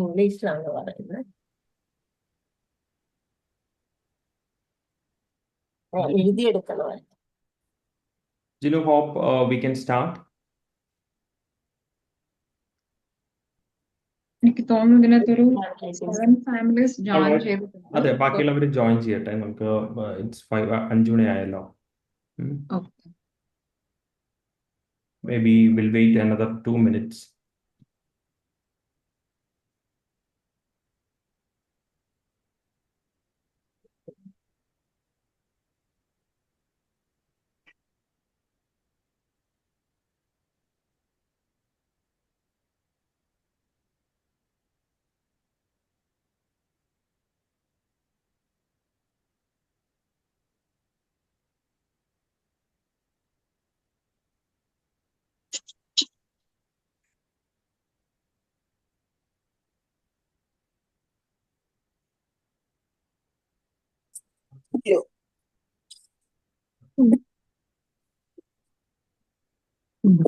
ഇംഗ്ലീഷിലാണ് പറയുന്നത്. എഴുതിയെടുക്കണമായിരുന്നു. Jinu, hope we can start. എനിക്ക് തോന്നുന്നു ഇതിനകത്തൊരു 7 ഫാമിലീസ് ജോയിൻ Alright. ചെയ്തിട്ടുണ്ട്. അതെ, ബാക്കിയുള്ളവർ ജോയിൻ ചെയ്യട്ടെ. നമുക്ക് ഇറ്റ്സ് 5 മണി ആയല്ലോ. Okay. Maybe we'll wait another 2 minutes.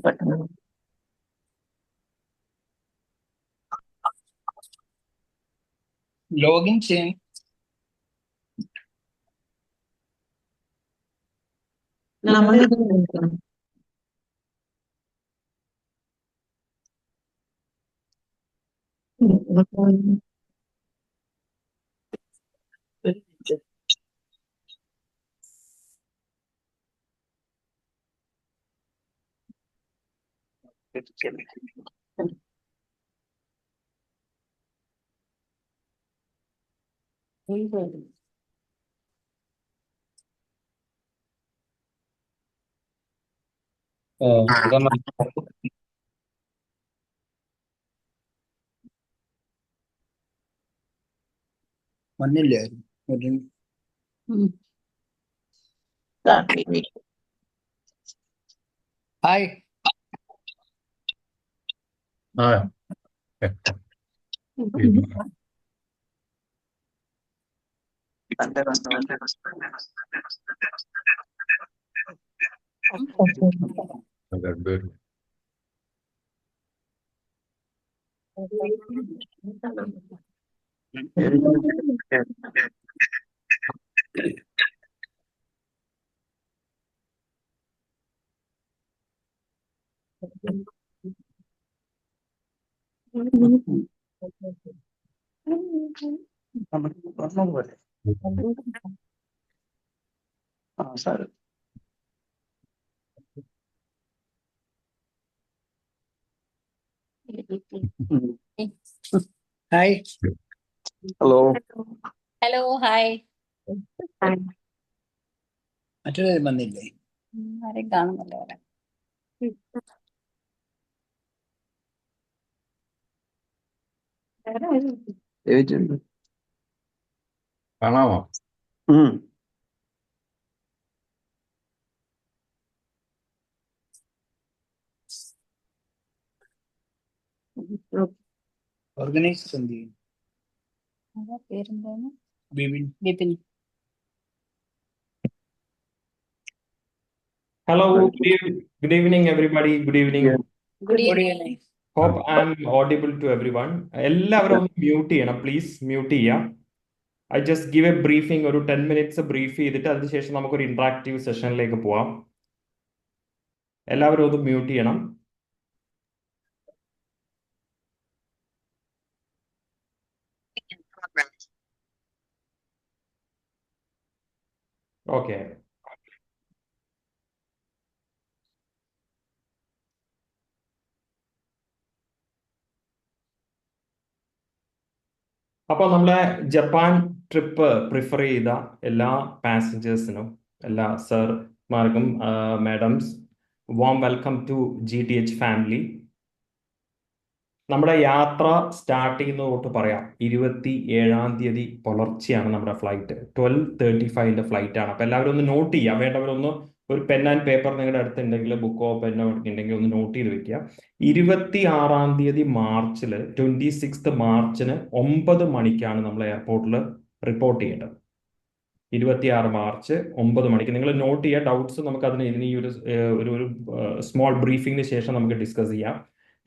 പെട്ടെന്ന് ലോഗിൻ ചെയ്യാൻ വന്നില്ലായിരുന്നു. ഹായ്. പോലെ sir hi. Hello. Hello, hi. മറ്റൊരു വന്നില്ലേ? ആരെയും കാണുന്നില്ല അവിടെ. കാണാമോ? ഓർഗനൈസർ എന്ത് ചെയ്യും? പേരെന്താണ്? Bibin. Bipin. Hello, good evening, everybody. Good evening. Good evening. Hope I'm audible to everyone. എല്ലാവരും ഒന്ന് മ്യൂട്ട് ചെയ്യണം, പ്ലീസ് മ്യൂട്ട് ചെയ്യാം. I just give A briefing, ഒരു 10 മിനിറ്റ്സ് ബ്രീഫ് ചെയ്തിട്ട് അതിനുശേഷം നമുക്കൊരു ഇന്ററാക്റ്റീവ് സെഷനിലേക്ക് പോവാം. എല്ലാവരും ഒന്ന് മ്യൂട്ട് ചെയ്യണം. ഓക്കെ. അപ്പോൾ നമ്മളെ ജപ്പാൻ ട്രിപ്പ് പ്രിഫർ ചെയ്ത എല്ലാ പാസഞ്ചേഴ്സിനും, എല്ലാ സർമാർക്കും madams, warm welcome to GTH family. നമ്മുടെ യാത്ര സ്റ്റാർട്ട് ചെയ്യുന്നത് തൊട്ട് പറയാം. 27-ാം തീയതി പുലർച്ചെയാണ് നമ്മുടെ ഫ്ലൈറ്റ്. 12:35 ഫ്ലൈറ്റ് ആണ്. അപ്പോൾ എല്ലാവരും ഒന്ന് നോട്ട് ചെയ്യുക. വേണ്ടവരൊന്ന് ഒരു പെൻ ആൻഡ് പേപ്പർ നിങ്ങളുടെ അടുത്തുണ്ടെങ്കിൽ, ബുക്കോ പെന്നോ ഉണ്ടെങ്കിൽ ഒന്ന് നോട്ട് ചെയ്ത് വെക്കുക. 26-ാം തീയതി മാർച്ചിൽ 26th മാർച്ചിന് 9 മണിക്കാണ് നമ്മൾ എയർപോർട്ടിൽ റിപ്പോർട്ട് ചെയ്യേണ്ടത്. 26 മാർച്ച് 9 മണിക്ക്. നിങ്ങൾ നോട്ട് ചെയ്യുക. ഡൗട്ട്സ് നമുക്ക് അതിന് ഇനി ഒരു സ്മോൾ ബ്രീഫിങ്ങിന് ശേഷം നമുക്ക് ഡിസ്കസ് ചെയ്യാം.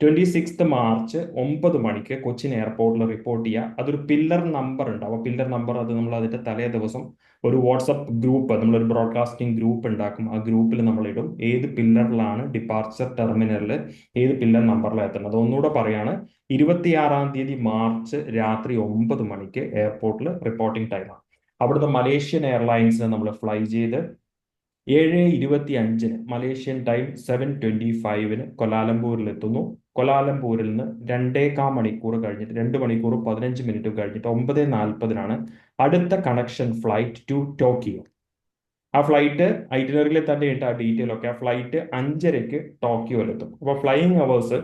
26 മാർച്ച് 9 മണിക്ക് കൊച്ചിൻ എയർപോർട്ടിൽ റിപ്പോർട്ട് ചെയ്യുക. അതൊരു പില്ലർ നമ്പർ ഉണ്ടാവും. ആ പില്ലർ നമ്പർ അത് നമ്മൾ അതിന്റെ തലേ ദിവസം ഒരു വാട്സപ്പ് ഗ്രൂപ്പ്, നമ്മളൊരു ബ്രോഡ്കാസ്റ്റിംഗ് ഗ്രൂപ്പ് ഉണ്ടാക്കും. ആ ഗ്രൂപ്പിൽ നമ്മൾ ഇടും ഏത് പില്ലറിലാണ് ഡിപ്പാർച്ചർ ടെർമിനലിൽ ഏത് പില്ലർ നമ്പറിലാണ് എത്തുന്നത്. ഒന്നുകൂടെ പറയാണ്, 26 മാർച്ച് രാത്രി 9 മണിക്ക് എയർപോർട്ടിൽ റിപ്പോർട്ടിംഗ് ടൈമാണ്. അവിടുന്ന് മലേഷ്യൻ എയർലൈൻസിന് നമ്മൾ ഫ്ലൈ ചെയ്ത് 7:25 മലേഷ്യൻ ടൈം 7:25 കൊലാലംപൂരിൽ എത്തുന്നു. കൊലാലംപൂരിൽ നിന്ന് 2.25 മണിക്കൂർ കഴിഞ്ഞിട്ട് 2 മണിക്കൂർ 15 മിനിറ്റ് കഴിഞ്ഞിട്ട് 9:40 അടുത്ത കണക്ഷൻ ഫ്ലൈറ്റ് ടു ടോക്കിയോ. ആ ഫ്ലൈറ്റ് ഐറ്റിനറിയിൽ തന്നെ ഉണ്ട് ആ ഡീറ്റെയിൽ ഒക്കെ. ആ ഫ്ലൈറ്റ് 5:30 ടോക്കിയോയിലെത്തും. അപ്പോൾ flying hours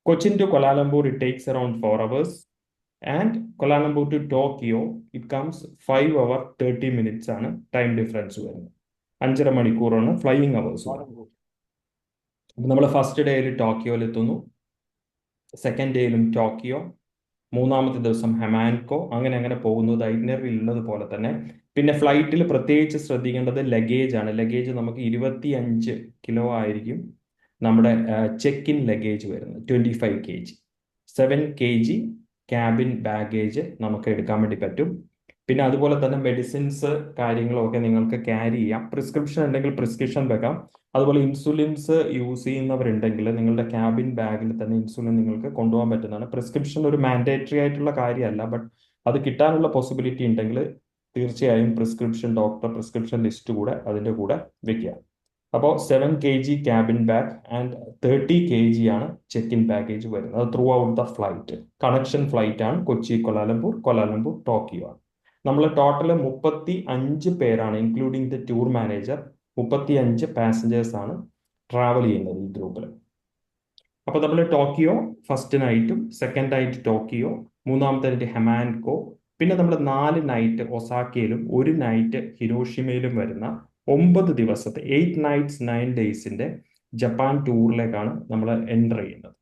Cochin to Kuala Lumpur it takes around 4 hours and Kuala Lumpur to Tokyo it comes 5 hours 30 minutes ആണ് ടൈം ഡിഫറൻസ് വരുന്നത്. 5.5 മണിക്കൂറാണ് ഫ്ലൈയിങ് അവേഴ്സ്. അപ്പം നമ്മൾ ഫസ്റ്റ് ഡേയിൽ ടോക്കിയോയിൽ എത്തുന്നു, സെക്കൻഡ് ഡേയിലും ടോക്കിയോ, മൂന്നാമത്തെ ദിവസം ഹെമാൻകോ, അങ്ങനെ പോകുന്നത് ഐറ്റിനറിയിൽ ഉള്ളതുപോലെ തന്നെ. പിന്നെ ഫ്ലൈറ്റിൽ പ്രത്യേകിച്ച് ശ്രദ്ധിക്കേണ്ടത് ലഗേജ് ആണ്. ലഗേജ് നമുക്ക് 25 കിലോ ആയിരിക്കും നമ്മുടെ ചെക്ക് ഇൻ ലഗേജ് വരുന്നത്, 25 kg. 7 kg ക്യാബിൻ ബാഗേജ് നമുക്ക് എടുക്കാൻ വേണ്ടി പറ്റും. പിന്നെ അതുപോലെ തന്നെ മെഡിസിൻസ് കാര്യങ്ങളൊക്കെ നിങ്ങൾക്ക് ക്യാരി ചെയ്യാം. പ്രിസ്ക്രിപ്ഷൻ ഉണ്ടെങ്കിൽ പ്രിസ്ക്രിപ്ഷൻ വെക്കാം. അതുപോലെ ഇൻസുലിൻസ് യൂസ് ചെയ്യുന്നവരുണ്ടെങ്കിൽ നിങ്ങളുടെ ക്യാബിൻ ബാഗിൽ തന്നെ ഇൻസുലിൻ നിങ്ങൾക്ക് കൊണ്ടുപോകാൻ പറ്റുന്നതാണ്. പ്രിസ്ക്രിപ്ഷൻ ഒരു മാൻഡേറ്ററി ആയിട്ടുള്ള കാര്യമല്ല, ബട്ട് അത് കിട്ടാനുള്ള പോസിബിലിറ്റി ഉണ്ടെങ്കിൽ തീർച്ചയായും ഡോക്ടർ പ്രിസ്ക്രിപ്ഷൻ ലിസ്റ്റ് കൂടെ അതിൻ്റെ കൂടെ വെക്കുക. അപ്പോൾ 7 kg cabin bag and 30 kg ആണ് ചെക്ക് ഇൻ ബാഗേജ് വരുന്നത്. അത് throughout the flight. Connection flight ആണ് കൊച്ചി കൊലാലംപൂർ ടോക്കിയോ ആണ്. നമ്മൾ ടോട്ടൽ 35 പേരാണ്, including the tour manager. 35 passengers ആണ് ട്രാവൽ ചെയ്യുന്നത് ഈ ഗ്രൂപ്പിൽ. അപ്പോൾ നമ്മൾ ടോക്കിയോ ഫസ്റ്റ് നൈറ്റും, സെക്കൻഡ് നൈറ്റ് ടോക്കിയോ, മൂന്നാമത്തെ നൈറ്റ് ഹെമാൻകോ, പിന്നെ നമ്മൾ 4 നൈറ്റ് ഒസാക്കയിലും 1 നൈറ്റ് ഹിരോഷിമയിലും വരുന്ന 9 ദിവസത്തെ 8 nights 9 days ജപ്പാൻ ടൂറിലേക്കാണ് നമ്മൾ എൻ്റർ ചെയ്യുന്നത്.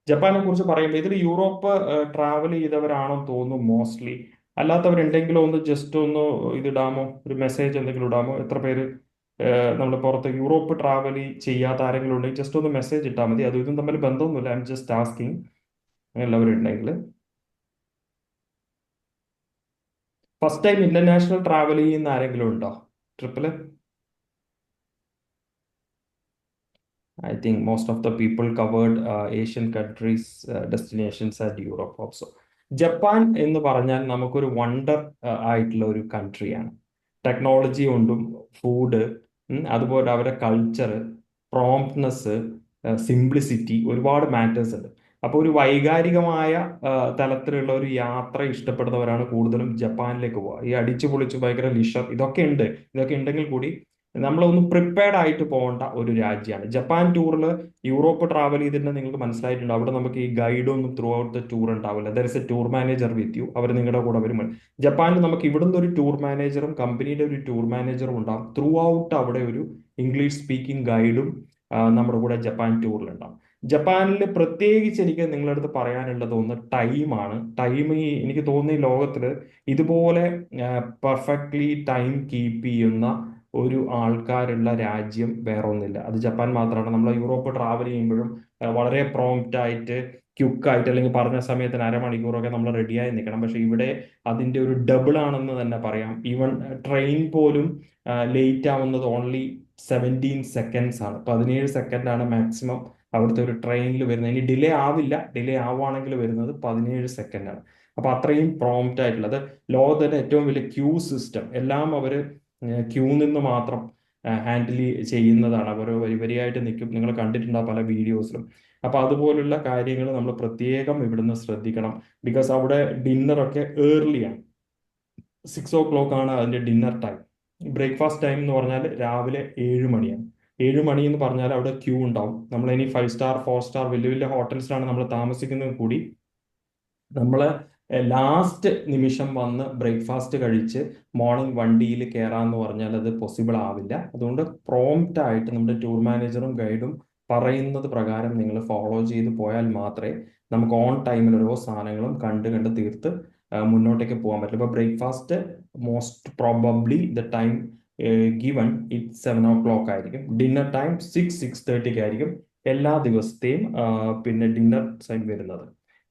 ജപ്പാനെ കുറിച്ച് പറയുമ്പോൾ ഇതിൽ യൂറോപ്പ് ട്രാവൽ ചെയ്തവരാണോ തോന്നുന്നു മോസ്റ്റ്ലി. അല്ലാത്തവരുണ്ടെങ്കിലും ഒന്ന് ജസ്റ്റ് ഒന്ന് ഇതിടാമോ, ഒരു മെസ്സേജ് എന്തെങ്കിലും ഇടാമോ? എത്ര പേര് നമ്മൾ പുറത്ത് യൂറോപ്പ് ട്രാവൽ ചെയ്യാത്ത ആരെങ്കിലും ഉണ്ടെങ്കിൽ ജസ്റ്റ് ഒന്ന് മെസ്സേജ് ഇട്ടാൽ മതി. അത് ഇതും തമ്മിൽ ബന്ധമൊന്നുമില്ല. I am just asking. എല്ലാവരും ഉണ്ടെങ്കിൽ ഫസ്റ്റ് ടൈം ഇന്റർനാഷണൽ ട്രാവൽ ചെയ്യുന്ന ആരെങ്കിലും ഉണ്ടോ ട്രിപ്പിൽ? I think most of the people covered Asian countries, destinations and Europe also. Japan എന്ന് പറഞ്ഞാൽ നമുക്കൊരു വണ്ടർ ആയിട്ടുള്ള ഒരു കൺട്രിയാണ്. ടെക്നോളജി കൊണ്ടും ഫുഡ്, അതുപോലെ അവരുടെ കൾച്ചർ, പ്രോംപ്റ്റ്നെസ്, സിംപ്ലിസിറ്റി, ഒരുപാട് മാറ്റേഴ്സ് ഉണ്ട്. അപ്പോൾ ഒരു വൈകാരികമായ തലത്തിലുള്ള ഒരു യാത്ര ഇഷ്ടപ്പെടുന്നവരാണ് കൂടുതലും ജപ്പാനിലേക്ക് പോവുക. ഈ അടിച്ചു പൊളിച്ച് ഭയങ്കര ലിഷർ ഇതൊക്കെ ഉണ്ടെങ്കിൽ കൂടി നമ്മളൊന്ന് പ്രിപ്പയർഡ് ആയിട്ട് പോകേണ്ട ഒരു രാജ്യമാണ് ജപ്പാൻ. ടൂറിൽ യൂറോപ്പ് ട്രാവൽ ചെയ്തിട്ടുണ്ടെങ്കിൽ നിങ്ങൾക്ക് മനസ്സിലായിട്ടുണ്ട്, അവിടെ നമുക്ക് ഈ ഗൈഡൊന്നും ത്രൂ ഔട്ട് ദ ടൂർ ഉണ്ടാവില്ല. There is a tour manager with you. അവർ നിങ്ങളുടെ കൂടെ വരും. ജപ്പാനിൽ നമുക്ക് ഇവിടുന്ന് ഒരു ടൂർ മാനേജറും കമ്പനിയുടെ ഒരു ടൂർ മാനേജറും ഉണ്ടാവും. ത്രൂ ഔട്ട് അവിടെ ഒരു ഇംഗ്ലീഷ് സ്പീക്കിംഗ് ഗൈഡും നമ്മുടെ കൂടെ ജപ്പാൻ ടൂറിലുണ്ടാവും. ജപ്പാനിൽ പ്രത്യേകിച്ച് എനിക്ക് നിങ്ങളുടെ അടുത്ത് പറയാനുള്ളത് ഒന്ന് ടൈമാണ്. എനിക്ക് തോന്നുന്നു ഈ ലോകത്തിൽ ഇതുപോലെ പെർഫെക്റ്റ്ലി ടൈം കീപ്പ് ചെയ്യുന്ന ഒരു ആൾക്കാരുള്ള രാജ്യം വേറെ ഒന്നില്ല. അത് ജപ്പാൻ മാത്രമാണ്. നമ്മൾ യൂറോപ്പ് ട്രാവൽ ചെയ്യുമ്പോഴും വളരെ പ്രോംപ്റ്റ് ആയിട്ട്, ക്യുക്കായിട്ട്, അല്ലെങ്കിൽ പറഞ്ഞ സമയത്തിന് അരമണിക്കൂറൊക്കെ നമ്മൾ റെഡിയായി നിൽക്കണം. പക്ഷെ ഇവിടെ അതിൻ്റെ ഒരു ഡബിൾ ആണെന്ന് തന്നെ പറയാം. ഈവൻ ട്രെയിൻ പോലും ലേറ്റ് ആവുന്നത് ഓൺലി 17 seconds ആണ്. 17 സെക്കൻഡാണ് മാക്സിമം അവിടുത്തെ ഒരു ട്രെയിനിൽ വരുന്നത്. ഇനി ഡിലേ ആവില്ല, ഡിലേ ആവുകയാണെങ്കിൽ വരുന്നത് 17 സെക്കൻഡാണ്. അപ്പൊ അത്രയും പ്രോംപ്റ്റ് ആയിട്ടുള്ളത്. ലോകത്തിന്റെ ഏറ്റവും വലിയ ക്യൂ സിസ്റ്റം എല്ലാം അവർ ക്യൂ നിന്ന് മാത്രം ഹാൻഡിൽ ചെയ്യുന്നതാണ്. അവർ വരിയായിട്ട് നിൽക്കും. നിങ്ങൾ കണ്ടിട്ടുണ്ടാവും പല വീഡിയോസിലും. അപ്പൊ അതുപോലുള്ള കാര്യങ്ങൾ നമ്മൾ പ്രത്യേകം ഇവിടുന്ന് ശ്രദ്ധിക്കണം. ബിക്കോസ് അവിടെ ഡിന്നറൊക്കെ ഏർലിയാണ്. 6 o'clock ആണ് അതിന്റെ ഡിന്നർ ടൈം. ബ്രേക്ക്ഫാസ്റ്റ് ടൈം എന്ന് പറഞ്ഞാൽ രാവിലെ 7 മണിയാണ്. 7 മണി എന്ന് പറഞ്ഞാൽ അവിടെ ക്യൂ ഉണ്ടാവും. നമ്മളിനി 5 star 4 star വലിയ ഹോട്ടൽസിലാണ് നമ്മൾ താമസിക്കുന്നത് കൂടി നമ്മൾ ലാസ്റ്റ് നിമിഷം വന്ന് ബ്രേക്ക്ഫാസ്റ്റ് കഴിച്ച് മോർണിംഗ് വണ്ടിയിൽ കയറാന്ന് പറഞ്ഞാൽ അത് പോസിബിൾ ആവില്ല. അതുകൊണ്ട് പ്രോംപ്റ്റ് ആയിട്ട് നമ്മുടെ ടൂർ മാനേജറും ഗൈഡും പറയുന്നത് പ്രകാരം നിങ്ങൾ ഫോളോ ചെയ്ത് പോയാൽ മാത്രമേ നമുക്ക് ഓൺ ടൈമിൽ ഓരോ സാധനങ്ങളും കണ്ട് തീർത്ത് മുന്നോട്ടേക്ക് പോകാൻ പറ്റും. ഇപ്പോൾ breakfast most probably the time given it 7 o'clock ആയിരിക്കും. ഡിന്നർ ടൈം 6-6:30 ആയിരിക്കും. എല്ലാ ദിവസത്തെയും പിന്നെ ഡിന്നർ ടൈം വരുന്നത്.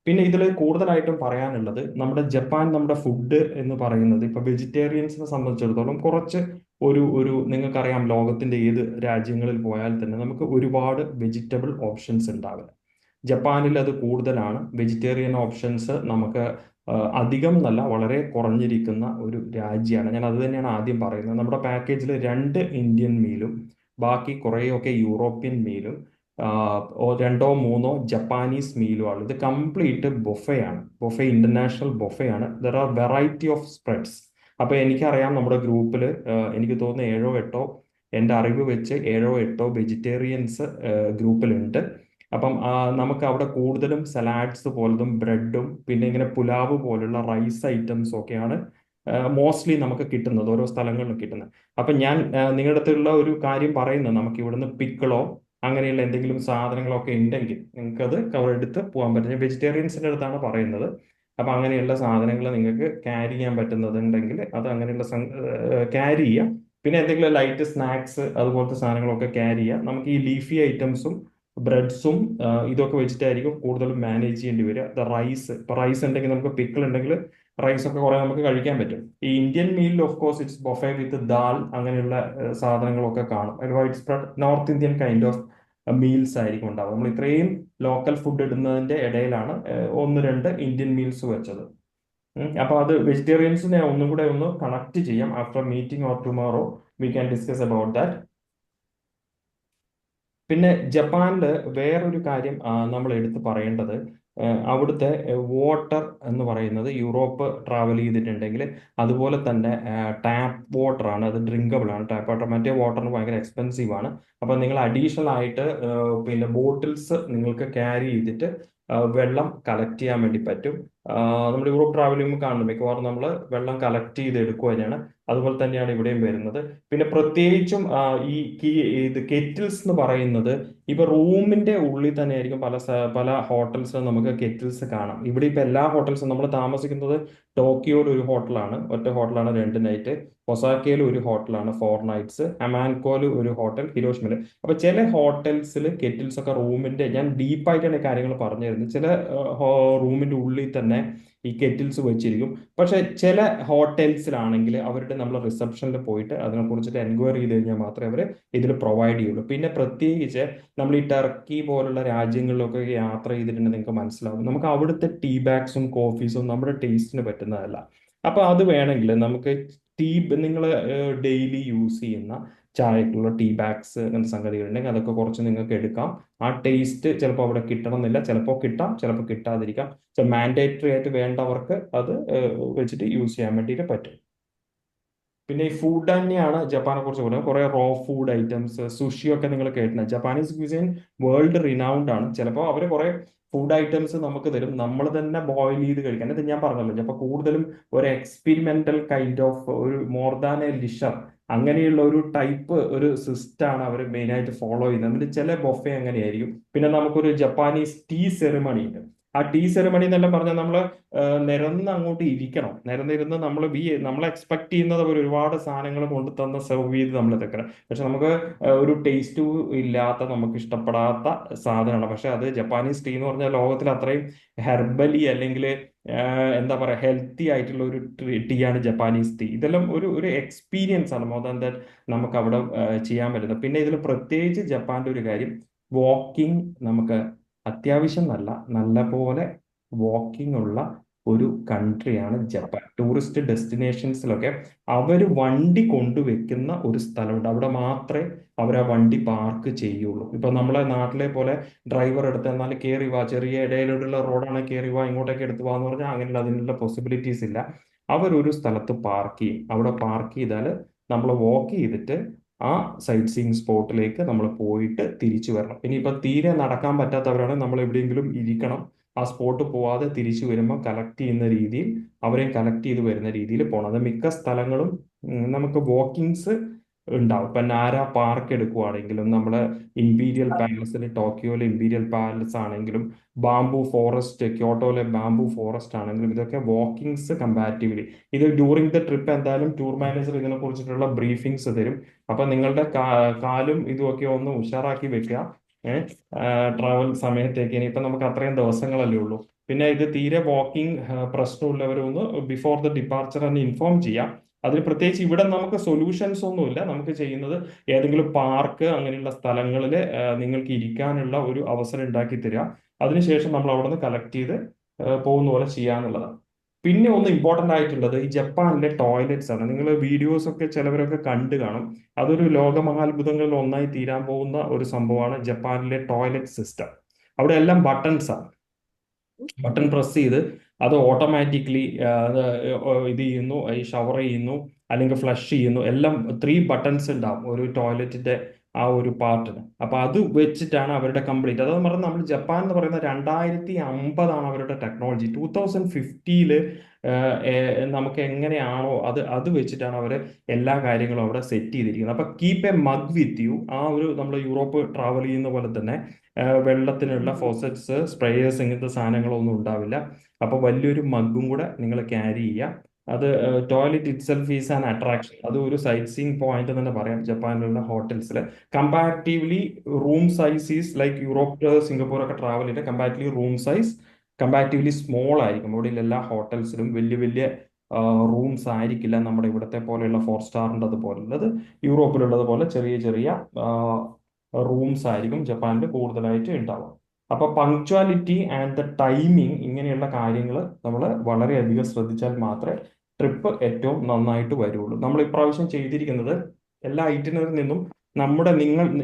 പിന്നെ ഇതിൽ കൂടുതലായിട്ടും പറയാനുള്ളത് നമ്മുടെ ജപ്പാൻ, നമ്മുടെ ഫുഡ് എന്ന് പറയുന്നത് ഇപ്പൊ വെജിറ്റേറിയൻസിനെ സംബന്ധിച്ചിടത്തോളം കുറച്ച് ഒരു നിങ്ങൾക്കറിയാം, ലോകത്തിന്റെ ഏത് രാജ്യങ്ങളിൽ പോയാൽ തന്നെ നമുക്ക് ഒരുപാട് വെജിറ്റബിൾ ഓപ്ഷൻസ് ഉണ്ടാവില്ല. ജപ്പാനിൽ അത് കൂടുതലാണ്. വെജിറ്റേറിയൻ ഓപ്ഷൻസ് നമുക്ക് അധികം എന്നല്ല, വളരെ കുറഞ്ഞിരിക്കുന്ന ഒരു രാജ്യമാണ്. ഞാൻ അത് തന്നെയാണ് ആദ്യം പറയുന്നത്. നമ്മുടെ പാക്കേജിൽ 2 ഇന്ത്യൻ മീലും ബാക്കി കുറേയൊക്കെ യൂറോപ്യൻ മീലും രണ്ടോ മൂന്നോ ജപ്പാനീസ് മീലുമാണ്. ഇത് കംപ്ലീറ്റ് ബൊഫയാണ്. ബൊഫെ, ഇന്റർനാഷണൽ ബൊഫയാണ്. There are variety of spreads. അപ്പൊ എനിക്കറിയാം നമ്മുടെ ഗ്രൂപ്പിൽ എനിക്ക് തോന്നുന്നു 7-8, എൻ്റെ അറിവ് വെച്ച് 7-8 വെജിറ്റേറിയൻസ് ഗ്രൂപ്പിലുണ്ട്. അപ്പം നമുക്ക് അവിടെ കൂടുതലും സലാഡ്സ് പോലതും ബ്രെഡും പിന്നെ ഇങ്ങനെ പുലാവ് പോലുള്ള റൈസ് ഐറ്റംസ് ഒക്കെയാണ് മോസ്റ്റ്ലി നമുക്ക് കിട്ടുന്നത്, ഓരോ സ്ഥലങ്ങളിലും കിട്ടുന്നത്. അപ്പം ഞാൻ നിങ്ങളുടെ അടുത്തുള്ള ഒരു കാര്യം പറയുന്നത്, നമുക്ക് ഇവിടുന്ന് പിക്കിളോ അങ്ങനെയുള്ള എന്തെങ്കിലും സാധനങ്ങളൊക്കെ ഉണ്ടെങ്കിൽ നിങ്ങൾക്കത് കവർ എടുത്ത് പോകാൻ പറ്റും. വെജിറ്റേറിയൻസിൻ്റെ അടുത്താണ് പറയുന്നത്. അപ്പം അങ്ങനെയുള്ള സാധനങ്ങൾ നിങ്ങൾക്ക് ക്യാരി ചെയ്യാൻ പറ്റുന്നതുണ്ടെങ്കിൽ അത് അങ്ങനെയുള്ള ക്യാരി ചെയ്യാം. പിന്നെ എന്തെങ്കിലും ലൈറ്റ് സ്നാക്സ് അതുപോലത്തെ സാധനങ്ങളൊക്കെ ക്യാരി ചെയ്യാം. നമുക്ക് ഈ ലീഫി ഐറ്റംസും ബ്രെഡ്സും ഇതൊക്കെ വെച്ചിട്ടായിരിക്കും കൂടുതലും മാനേജ് ചെയ്യേണ്ടി വരിക. റൈസ്, ഇപ്പൊ റൈസ് ഉണ്ടെങ്കിൽ നമുക്ക് പിക്കിൾ ഉണ്ടെങ്കിൽ റൈസ് ഒക്കെ കുറെ നമുക്ക് കഴിക്കാൻ പറ്റും. ഈ ഇന്ത്യൻ മീലിൽ of course it's buffet with dal അങ്ങനെയുള്ള സാധനങ്ങളൊക്കെ കാണും. ഒരു wide spread North Indian kind of meals ആയിരിക്കും ഉണ്ടാവുക. നമ്മൾ ഇത്രയും ലോക്കൽ ഫുഡ് ഇടുന്നതിന്റെ ഇടയിലാണ് 1-2 ഇന്ത്യൻ മീൽസ് വെച്ചത്. അപ്പൊ അത് വെജിറ്റേറിയൻസിനെ ഒന്നും കൂടെ ഒന്ന് കണക്ട് ചെയ്യാം. After meeting or tomorrow we can discuss about that. പിന്നെ ജപ്പാനിൽ വേറൊരു കാര്യം നമ്മൾ എടുത്ത് പറയേണ്ടത്, അവിടുത്തെ വാട്ടർ എന്ന് പറയുന്നത് യൂറോപ്പ് ട്രാവൽ ചെയ്തിട്ടുണ്ടെങ്കിൽ അതുപോലെ തന്നെ ടാപ്പ് വാട്ടർ ആണ്. അത് ഡ്രിങ്കബിൾ ആണ് ടാപ്പ് വാട്ടർ. മറ്റേ വാട്ടറിന് ഭയങ്കര എക്സ്പെൻസീവ് ആണ്. അപ്പം നിങ്ങൾ അഡീഷണൽ ആയിട്ട് പിന്നെ ബോട്ടിൽസ് നിങ്ങൾക്ക് ക്യാരി ചെയ്തിട്ട് വെള്ളം കളക്ട് ചെയ്യാൻ വേണ്ടി പറ്റും. നമ്മൾ യൂറോപ്പ് ട്രാവൽ ചെയ്യുമ്പോൾ കാണുന്നു മിക്കവാറും നമ്മൾ വെള്ളം കളക്ട് ചെയ്ത് എടുക്കുക തന്നെയാണ്. അതുപോലെ തന്നെയാണ് ഇവിടെയും വരുന്നത്. പിന്നെ പ്രത്യേകിച്ചും ഇത് കെറ്റിൽസ് എന്ന് പറയുന്നത് ഇപ്പൊ റൂമിന്റെ ഉള്ളിൽ തന്നെ ആയിരിക്കും. പല ഹോട്ടൽസിലും നമുക്ക് കെറ്റിൽസ് കാണാം. ഇവിടെ ഇപ്പൊ എല്ലാ ഹോട്ടൽസും, നമ്മൾ താമസിക്കുന്നത് ടോക്കിയോയിൽ ഒരു ഹോട്ടലാണ്, ഒറ്റ ഹോട്ടലാണ് 2 നൈറ്റ്. ഒസാക്കയിൽ ഒരു ഹോട്ടലാണ് 4 നൈറ്റ്സ്. അമാൻകോയിൽ ഒരു ഹോട്ടൽ, ഹിരോഷിമയിൽ. അപ്പൊ ചില ഹോട്ടൽസിൽ കെറ്റിൽസ് ഒക്കെ റൂമിന്റെ, ഞാൻ ഡീപ്പായിട്ടാണ് ഈ കാര്യങ്ങൾ പറഞ്ഞു തരുന്നത്, ചില റൂമിന്റെ ഉള്ളിൽ തന്നെ ഈ കെറ്റിൽസ് വെച്ചിരിക്കും. പക്ഷെ ചില ഹോട്ടൽസിലാണെങ്കിൽ അവരുടെ നമ്മൾ റിസപ്ഷനിൽ പോയിട്ട് അതിനെ കുറിച്ചിട്ട് എൻക്വയറി ചെയ്ത് കഴിഞ്ഞാൽ മാത്രമേ അവർ ഇതിൽ പ്രൊവൈഡ് ചെയ്യുള്ളൂ. പിന്നെ പ്രത്യേകിച്ച് നമ്മൾ ഈ ടർക്കി പോലുള്ള രാജ്യങ്ങളിലൊക്കെ യാത്ര ചെയ്തിട്ടുണ്ടെങ്കിൽ നിങ്ങൾക്ക് മനസ്സിലാവും, നമുക്ക് അവിടുത്തെ ടീ ബാഗ്സും കോഫീസും നമ്മുടെ ടേസ്റ്റിന് പറ്റുന്നതല്ല. അപ്പൊ അത് വേണമെങ്കിൽ നമുക്ക് നിങ്ങൾ ഡെയിലി യൂസ് ചെയ്യുന്ന ചായക്കുള്ള ടീ ബാഗ്സ് അങ്ങനത്തെ സംഗതികളുണ്ടെങ്കിൽ അതൊക്കെ കുറച്ച് നിങ്ങൾക്ക് എടുക്കാം. ആ ടേസ്റ്റ് ചിലപ്പോൾ അവിടെ കിട്ടണമെന്നില്ല, ചിലപ്പോൾ കിട്ടാം, ചിലപ്പോൾ കിട്ടാതിരിക്കാം. മാൻഡേറ്ററി ആയിട്ട് വേണ്ടവർക്ക് അത് വെച്ചിട്ട് യൂസ് ചെയ്യാൻ വേണ്ടിയിട്ട് പറ്റും. പിന്നെ ഈ ഫുഡ് തന്നെയാണ് ജപ്പാനെ കുറിച്ച് പറയുന്നത്. കുറെ റോ ഫുഡ് ഐറ്റംസ്, സുഷി ഒക്കെ നിങ്ങൾ കേട്ടിട്ടുണ്ട്. ജപ്പാനീസ് ക്യൂസിൻ വേൾഡ് റിനൗണ്ട് ആണ്. ചിലപ്പോൾ അവർ കുറെ ഫുഡ് ഐറ്റംസ് നമുക്ക് തരും, നമ്മൾ തന്നെ ബോയിൽ ചെയ്ത് കഴിക്കാൻ. ഇത് ഞാൻ പറഞ്ഞല്ലോ, ചിലപ്പോൾ കൂടുതലും ഒരു എക്സ്പെരിമെന്റൽ കൈൻഡ് ഓഫ് ഒരു മോർ ദാൻ എ ലിഷർ അങ്ങനെയുള്ള ഒരു ടൈപ്പ് ഒരു സിസ്റ്റമാണ് അവർ മെയിനായിട്ട് ഫോളോ ചെയ്യുന്നത്. എന്നിട്ട് ചില ബൊഫെ അങ്ങനെയായിരിക്കും. പിന്നെ നമുക്കൊരു ജപ്പാനീസ് ടീ സെറിമണി ഉണ്ട്. ആ ടീ സെറിമണി എന്നെല്ലാം പറഞ്ഞാൽ നമ്മൾ നിരന്ന് അങ്ങോട്ട് ഇരിക്കണം. നിരന്നിരുന്ന് നമ്മൾ എക്സ്പെക്ട് ചെയ്യുന്നത് ഒരുപാട് സാധനങ്ങൾ കൊണ്ടു തന്ന് സെർവ് ചെയ്ത് നമ്മൾ എത്തിക്കണം. പക്ഷെ നമുക്ക് ഒരു ടേസ്റ്റ് ഇല്ലാത്ത, നമുക്ക് ഇഷ്ടപ്പെടാത്ത സാധനമാണ്. പക്ഷെ അത് ജപ്പാനീസ് ടീ എന്ന് പറഞ്ഞാൽ ലോകത്തിൽ അത്രയും ഹെർബലി അല്ലെങ്കിൽ എന്താ പറയുക ഹെൽത്തി ആയിട്ടുള്ള ഒരു ടീ ആണ് ജപ്പാനീസ് ടീ. ഇതെല്ലാം ഒരു എക്സ്പീരിയൻസ് ആണ് മോർ ദാൻ ദാറ്റ് നമുക്ക് അവിടെ ചെയ്യാൻ പറ്റുന്നത്. പിന്നെ ഇതിൽ പ്രത്യേകിച്ച് ജപ്പാന്റെ ഒരു കാര്യം, വാക്കിംഗ് നമുക്ക് അത്യാവശ്യം നല്ല പോലെ വാക്കിംഗ് ഉള്ള ഒരു കൺട്രിയാണ് ജപ്പാൻ. ടൂറിസ്റ്റ് ഡെസ്റ്റിനേഷൻസിലൊക്കെ അവർ വണ്ടി കൊണ്ടുവെക്കുന്ന ഒരു സ്ഥലമുണ്ട്. അവിടെ മാത്രമേ അവർ ആ വണ്ടി പാർക്ക് ചെയ്യുള്ളൂ. ഇപ്പൊ നമ്മളെ നാട്ടിലെ പോലെ ഡ്രൈവർ എടുത്ത് എന്നാൽ കയറി വാ, ചെറിയ ഇടയിലുള്ള റോഡാണ്, കയറി വാ, ഇങ്ങോട്ടേക്ക് എടുത്ത് വാ എന്ന് പറഞ്ഞാൽ അങ്ങനെയുള്ള അതിനുള്ള പോസിബിലിറ്റീസ് ഇല്ല. അവരൊരു സ്ഥലത്ത് പാർക്ക് ചെയ്യും. അവിടെ പാർക്ക് ചെയ്താൽ നമ്മൾ വാക്ക് ചെയ്തിട്ട് ആ സൈറ്റ് സീയിങ് സ്പോട്ടിലേക്ക് നമ്മൾ പോയിട്ട് തിരിച്ചു വരണം. ഇനിയിപ്പോൾ തീരെ നടക്കാൻ പറ്റാത്തവരാണ്, നമ്മൾ എവിടെയെങ്കിലും ഇരിക്കണം. ആ സ്പോട്ട് പോവാതെ തിരിച്ചു വരുമ്പോൾ കളക്ട് ചെയ്യുന്ന രീതിയിൽ, അവരെയും കളക്ട് ചെയ്ത് വരുന്ന രീതിയിൽ പോകണം. അത് മിക്ക സ്ഥലങ്ങളും നമുക്ക് വാക്കിങ്സ് ഉണ്ടാവും. ഇപ്പൊ നാര പാർക്ക് എടുക്കുവാണെങ്കിലും, നമ്മള് ഇമ്പീരിയൽ പാലസിൽ, ടോക്കിയോയിലെ ഇമ്പീരിയൽ പാലസ് ആണെങ്കിലും, ബാംബു ഫോറസ്റ്റ്, ക്യോട്ടോയിലെ ബാംബു ഫോറസ്റ്റ് ആണെങ്കിലും, ഇതൊക്കെ വാക്കിങ്സ് കമ്പാരിറ്റീവ്ലി. ഇത് ഡ്യൂറിങ് ദ ട്രിപ്പ് എന്തായാലും ടൂർ മാനേജർ ഇതിനെ കുറിച്ചിട്ടുള്ള ബ്രീഫിങ്സ് തരും. അപ്പൊ നിങ്ങളുടെ കാലും ഇതുമൊക്കെ ഒന്ന് ഉഷാറാക്കി വെക്കുക. ട്രാവൽ സമയത്തേക്ക്. ഇനിയിപ്പോൾ നമുക്ക് അത്രയും ദിവസങ്ങളല്ലേ ഉള്ളൂ. പിന്നെ ഇത് തീരെ വാക്കിംഗ് പ്രശ്നമുള്ളവരൊന്ന് ബിഫോർ ദ ഡിപ്പാർച്ചർ തന്നെ ഇൻഫോം ചെയ്യാം. അതിന് പ്രത്യേകിച്ച് ഇവിടെ നമുക്ക് സൊല്യൂഷൻസ് ഒന്നുമില്ല. നമുക്ക് ചെയ്യുന്നത് ഏതെങ്കിലും പാർക്ക് അങ്ങനെയുള്ള സ്ഥലങ്ങളിൽ നിങ്ങൾക്ക് ഇരിക്കാനുള്ള ഒരു അവസരം ഉണ്ടാക്കി തരിക. അതിനുശേഷം നമ്മൾ അവിടെ നിന്ന് കളക്ട് ചെയ്ത് പോകുന്ന പോലെ ചെയ്യാന്നുള്ളതാണ്. പിന്നെ ഒന്ന് ഇമ്പോർട്ടന്റ് ആയിട്ടുള്ളത് ഈ ജപ്പാനിലെ ടോയ്ലറ്റ്സ് ആണ്. നിങ്ങൾ വീഡിയോസ് ഒക്കെ ചിലവരൊക്കെ കണ്ടു കാണും. അതൊരു ലോകമഹാത്ഭുതങ്ങളിൽ ഒന്നായി തീരാൻ പോകുന്ന ഒരു സംഭവമാണ് ജപ്പാനിലെ ടോയ്ലറ്റ് സിസ്റ്റം. അവിടെ എല്ലാം ബട്ടൺസ് ആണ്. ബട്ടൺ പ്രസ് ചെയ്ത് അത് ഓട്ടോമാറ്റിക്കലി ഇത് ചെയ്യുന്നു, ഈ ഷവർ ചെയ്യുന്നു അല്ലെങ്കിൽ ഫ്ലഷ് ചെയ്യുന്നു. എല്ലാം 3 ബട്ടൺസ് ഉണ്ടാവും ഒരു ടോയ്ലറ്റിന്റെ ആ ഒരു പാർട്ടിന്. അപ്പൊ അത് വെച്ചിട്ടാണ് അവരുടെ കംപ്ലീറ്റ്. അതെന്ന് പറഞ്ഞാൽ നമ്മൾ ജപ്പാൻ എന്ന് പറയുന്നത് 2050 അവരുടെ ടെക്നോളജി. 2050 നമുക്ക് എങ്ങനെയാണോ അത് വെച്ചിട്ടാണ് അവർ എല്ലാ കാര്യങ്ങളും അവിടെ സെറ്റ് ചെയ്തിരിക്കുന്നത്. അപ്പൊ keep A mug with you. ആ ഒരു നമ്മൾ യൂറോപ്പ് ട്രാവൽ ചെയ്യുന്ന പോലെ തന്നെ വെള്ളത്തിനുള്ള ഫോസറ്റ്സ്, സ്പ്രേയേഴ്സ്, ഇങ്ങനത്തെ സാധനങ്ങളൊന്നും ഉണ്ടാവില്ല. അപ്പൊ വലിയൊരു മഗ്ഗും കൂടെ നിങ്ങൾ ക്യാരി ചെയ്യുക. അത് toilet itself is an attraction. അത് ഒരു സൈറ്റ് സീയിങ് പോയിന്റ് തന്നെ പറയാം. ജപ്പാനിലുള്ള ഹോട്ടൽസിൽ comparatively room size is like Europe, Singapore ഒക്കെ ട്രാവൽ ചെയ്തിട്ട് comparatively room size comparatively small ആയിരിക്കും. ഇവിടെ എല്ലാ ഹോട്ടൽസിലും വലിയ വലിയ റൂംസ് ആയിരിക്കില്ല നമ്മുടെ ഇവിടുത്തെ പോലെയുള്ള 4 സ്റ്റാറിൻ്റെ അതുപോലുള്ളത്. യൂറോപ്പിലുള്ളത് പോലെ ചെറിയ ചെറിയ റൂംസ് ആയിരിക്കും ജപ്പാനിൽ കൂടുതലായിട്ട് ഉണ്ടാവുക. അപ്പൊ പങ്ക്ച്വാലിറ്റി ആൻഡ് ദ ടൈമിങ് ഇങ്ങനെയുള്ള കാര്യങ്ങൾ നമ്മൾ വളരെയധികം ശ്രദ്ധിച്ചാൽ മാത്രമേ ട്രിപ്പ് ഏറ്റവും നന്നായിട്ട് വരുള്ളൂ. നമ്മൾ ഇപ്രാവശ്യം ചെയ്തിരിക്കുന്നത് എല്ലാ ഐറ്റിനറിൽ നിന്നും